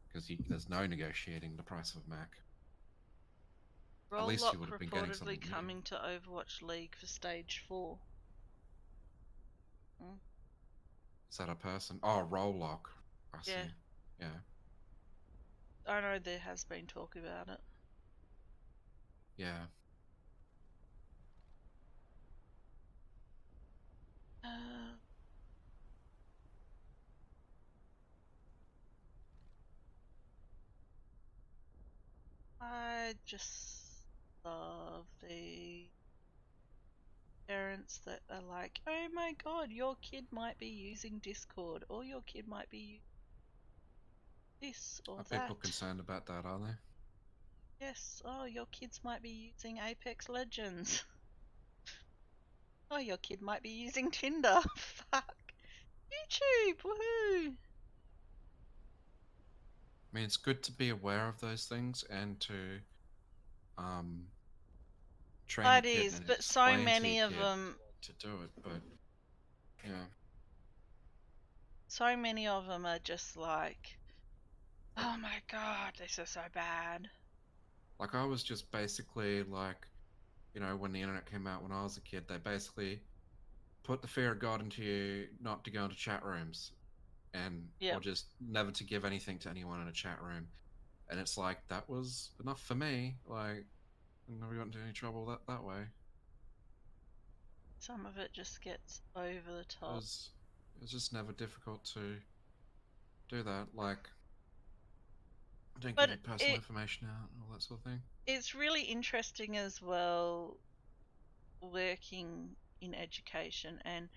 because there's no negotiating the price of Mac. At least you Rollock would have been getting reportedly something new. coming to Overwatch League for Stage 4. Is that a person? Oh, Rollock. I see. Yeah. Yeah. I know there has been talk about it. Yeah. I just love the parents that are like, oh my god, your kid might be using Discord, or your kid might be using this or Are that. people concerned about that, are they? Yes, oh, your kids might be using Apex Legends. Oh, your kid might be using Tinder. Fuck. YouTube, woohoo! I mean, it's good to be aware of those things and to train It your kid is, and but so explain to many your of kid them, to do it. But yeah, so many of them are just like, oh my god, this is so bad. like I was just basically like, when the internet came out when I was a kid, they basically put the fear of God into you not to go into chat rooms and Yep. or just never to give anything to anyone in a chat room. And it's like that was enough for me. Like, I never got into any trouble that way. Some of it just gets over the It top. was just never difficult to do that. Like, don't But give your personal information out and all that sort of thing. it's really interesting as well working in education, and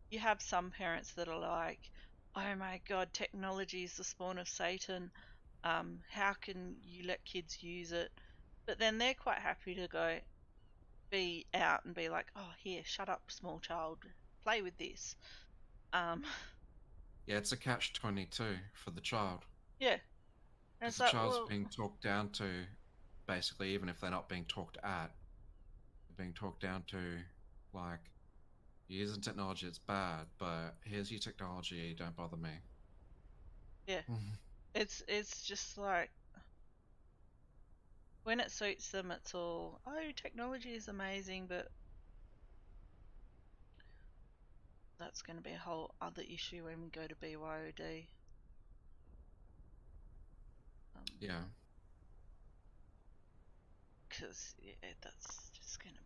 you have some parents that are like, oh my god, technology is the spawn of Satan. How can you let kids use it? But then they're quite happy to go be out and be like, oh, here, shut up, small child, play with this. Yeah, it's a catch-22 for the child. Yeah. And Because it's the like, child's well, being talked down to, basically, even if they're not being talked at, they're being talked down to, like, you're using technology, it's bad, but here's your technology, don't bother me. yeah. It's just like, when it suits them, it's all, oh, technology is amazing, but that's going to be a whole other issue when we go to BYOD. Yeah. Because that's just going to be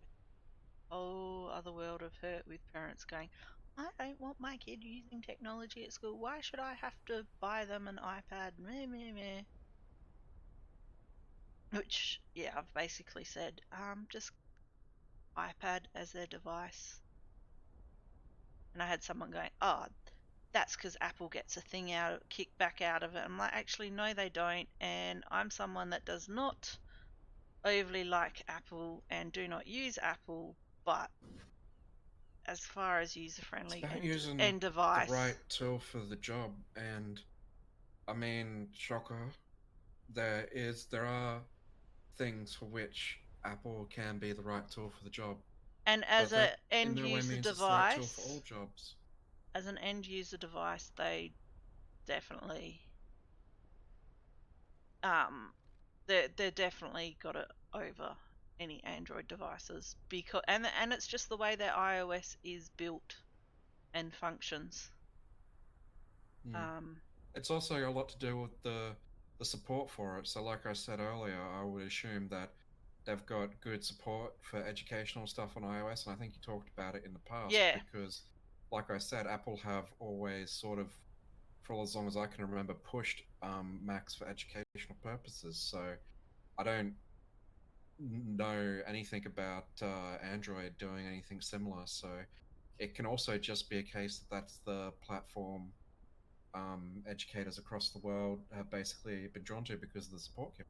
a whole other world of hurt with parents going, I don't want my kid using technology at school. Why should I have to buy them an iPad? Meh, meh, meh. Which, yeah, I've basically said, just iPad as their device. And I had someone going, oh, that's because Apple gets a thing kickback out of it. I'm like, actually, no, they don't. And I'm someone that does not overly like Apple and do not use Apple, but as far as user friendly It's about using and device, the right tool for the job, and I mean, shocker, there are things for which Apple can be the right tool for the job. and as But an that in end no way user means it's the right tool for all device, jobs. as an end user device, they definitely they're definitely got it over any Android devices, because and it's just the way their iOS is built and functions. It's also a lot to do with the support for it. So, like I said earlier, I would assume that they've got good support for educational stuff on iOS, and I think you talked about it in the past. Yeah. Because, like I said, Apple have always sort of for as long as I can remember, pushed Macs for educational purposes. So I don't know anything about Android doing anything similar. So it can also just be a case that that's the platform educators across the world have basically been drawn to because of the support kit.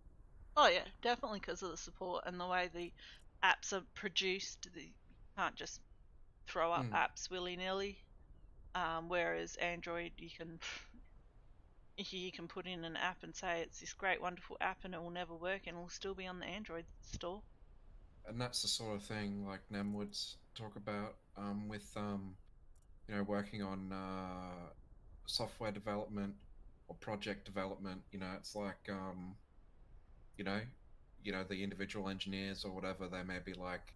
Oh yeah, definitely because of the support and the way the apps are produced. You can't just throw up apps willy nilly. Whereas Android, you can put in an app and say it's this great, wonderful app, and it will never work, and it will still be on the Android store. And that's the sort of thing like Nem would talk about with working on software development or project development. It's like the individual engineers or whatever, they may be like,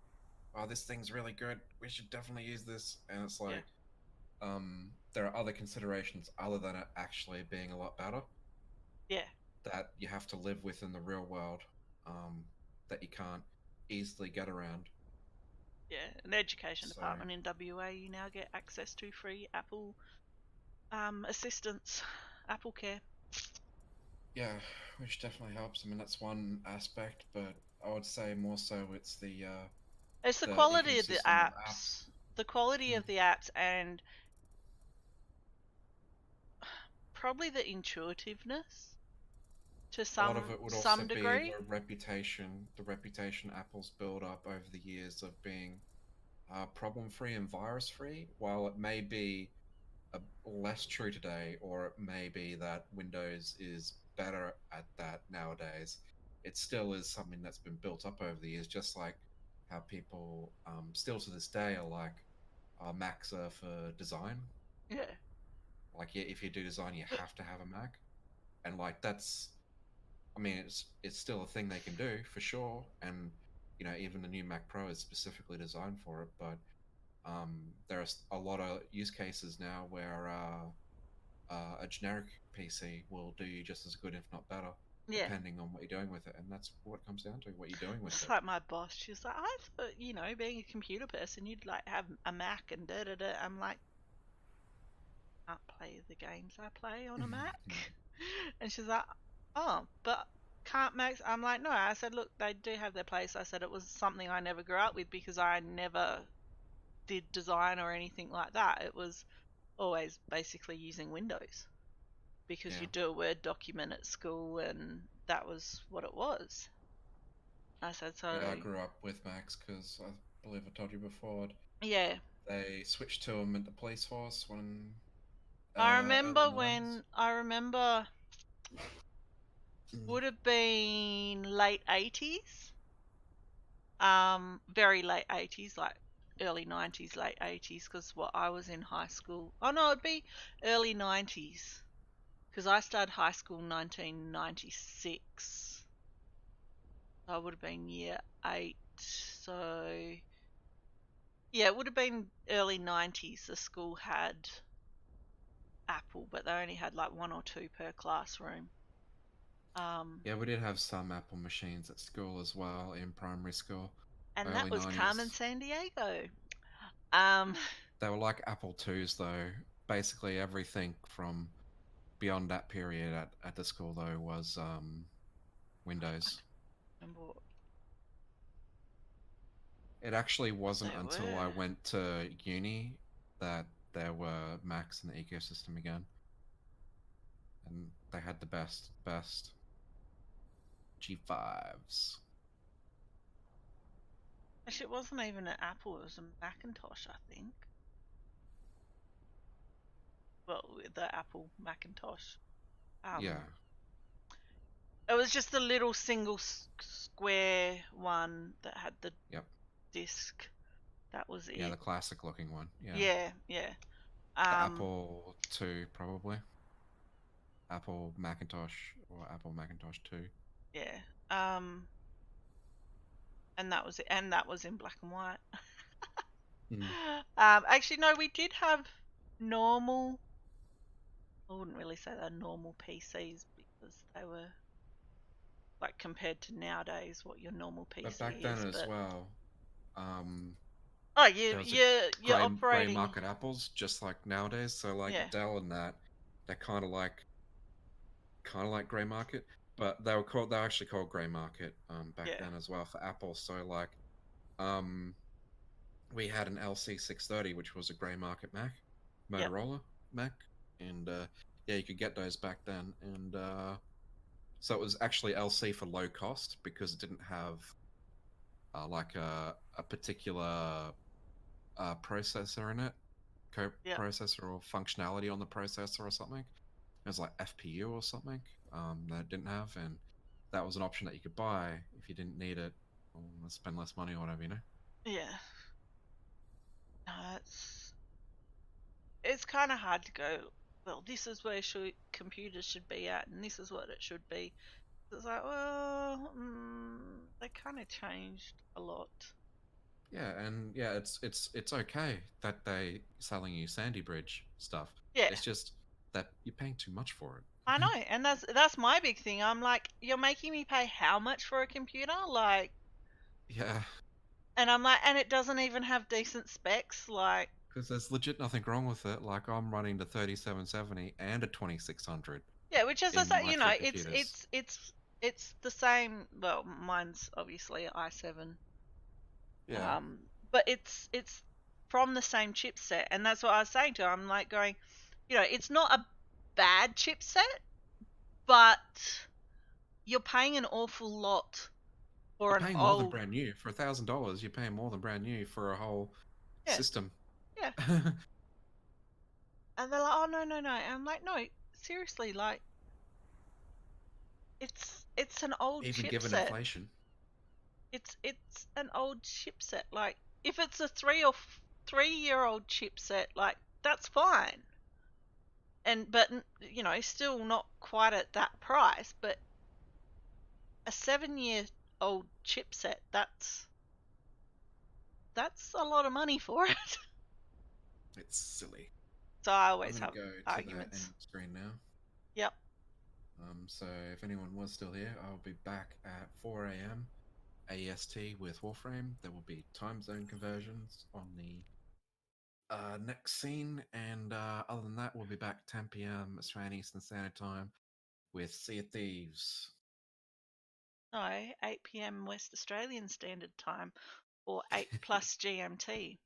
oh, this thing's really good, we should definitely use this, and it's like there are other considerations other than it actually being a lot better that you have to live with in the real world, that you can't easily get around. An education department in WA, you now get access to free Apple assistance, Apple Care. Yeah, which definitely helps. I mean, that's one aspect, but I would say more so it's the quality of the ecosystem apps. The quality of the apps, and probably the intuitiveness to a lot of it would also degree. Be the reputation Apple's built up over the years of being problem-free and virus-free. While it may be less true today, or it may be that Windows is better at that nowadays, it still is something that's been built up over the years, just like how people still to this day are like, Macs are for design. Yeah. Like, if you do design, you have to have a Mac. And like, that's, I mean, it's still a thing they can do for sure. And even the new Mac Pro is specifically designed for it. But there's a lot of use cases now where a generic PC will do you just as good, if not better, depending on what you're doing with it. And that's what it comes down to, what you're doing with it. It's like my boss, she's like, I thought, being a computer person, you'd like have a Mac and da-da-da. I'm like, I can't play the games I play on a Mac. And she's like, oh, but can't Macs? I'm like, no. I said, look, they do have their place. I said it was something I never grew up with because I never did design or anything like that. It was always basically using Windows because you do a Word document at school and that was what it was. I said, so yeah, I grew up with Macs because I believe I told you before. Yeah. They switched to them at the police force when. I remember would have been late 80s. Very late 80s, like early 90s, late 80s, because I was in high school. Oh no, it'd be early 90s, because I started high school in 1996. I would have been year 8, so yeah, it would have been early 90s. The school had Apple, but they only had like 1 or 2 per classroom. Yeah, we did have some Apple machines at school as well, in primary school. And that was 90s. Carmen Sandiego. They were like Apple IIs though. Basically everything from beyond that period at the school though was Windows. It actually wasn't until I went to uni that there were Macs in the ecosystem again. And they had the best G5s. Actually, it wasn't even an Apple, it was a Macintosh, I think. Well, the Apple Macintosh. Yeah. It was just the little single square one that had the disc. That was it. Yeah, the classic looking one. Yeah. Yeah. The Apple II, probably. Apple Macintosh or Apple Macintosh 2. Yeah. And that was it. And that was in black and white. Actually, no, we did have normal. I wouldn't really say they're normal PCs because they were like compared to nowadays what your normal PC is. But back then as well. You're operating grey market apples just like nowadays. So like Dell and that, they're kind of like grey market, but they were actually called grey market back Yeah. then as well for Apple. So like we had an LC630, which was a grey market Mac, Yep. Motorola Mac, and yeah, you could get those back then, and so it was actually LC for low cost because it didn't have like a particular processor in it, Yep. processor or functionality on the processor or something. It was like FPU or something that it didn't have, and that was an option that you could buy if you didn't need it or spend less money or whatever, you know. Yeah. No, it's kind of hard to go. Well, this is where computers should be at, and this is what it should be. It's like, well, they kind of changed a lot. Yeah, and yeah, it's okay that they selling you Sandy Bridge stuff. Yeah. It's just that you're paying too much for it. I know, and that's my big thing. I'm like, you're making me pay how much for a computer? Like, Yeah, and I'm like, and it doesn't even have decent specs. Like, because there's legit nothing wrong with it. Like I'm running the 3770 and a 2600. yeah, which is In the my you know, three computers. it's the same. Well, mine's obviously i7. Yeah. But it's from the same chipset, and that's what I was saying to her. I'm like going, it's not a bad chipset, but you're paying an awful lot for You're an paying more than old. brand new for $1,000. You're paying more than brand new for a whole Yeah. system. Yeah. And they're like, oh no no no. And I'm like, no, seriously, like, it's an old Even given chipset. inflation. It's an old chipset. Like, if it's a 3-year-old chipset, like, that's fine. But still not quite at that price. But a 7-year-old chipset, that's a lot of money for it. It's silly. So I I'm always gonna have go to arguments. the end screen now. Yep. So if anyone was still here, I'll be back at 4 a.m. AEST with Warframe. There will be time zone conversions on the next scene, and other than that, we'll be back 10 p.m. Australian Eastern Standard Time with Sea of Thieves. No, 8 p.m. West Australian Standard Time, or 8 plus GMT.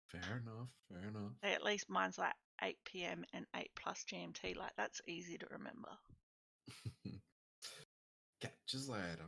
Fair enough. Fair enough. At least mine's like 8 p.m. and 8 plus GMT. Like, that's easy to remember. Catch you later.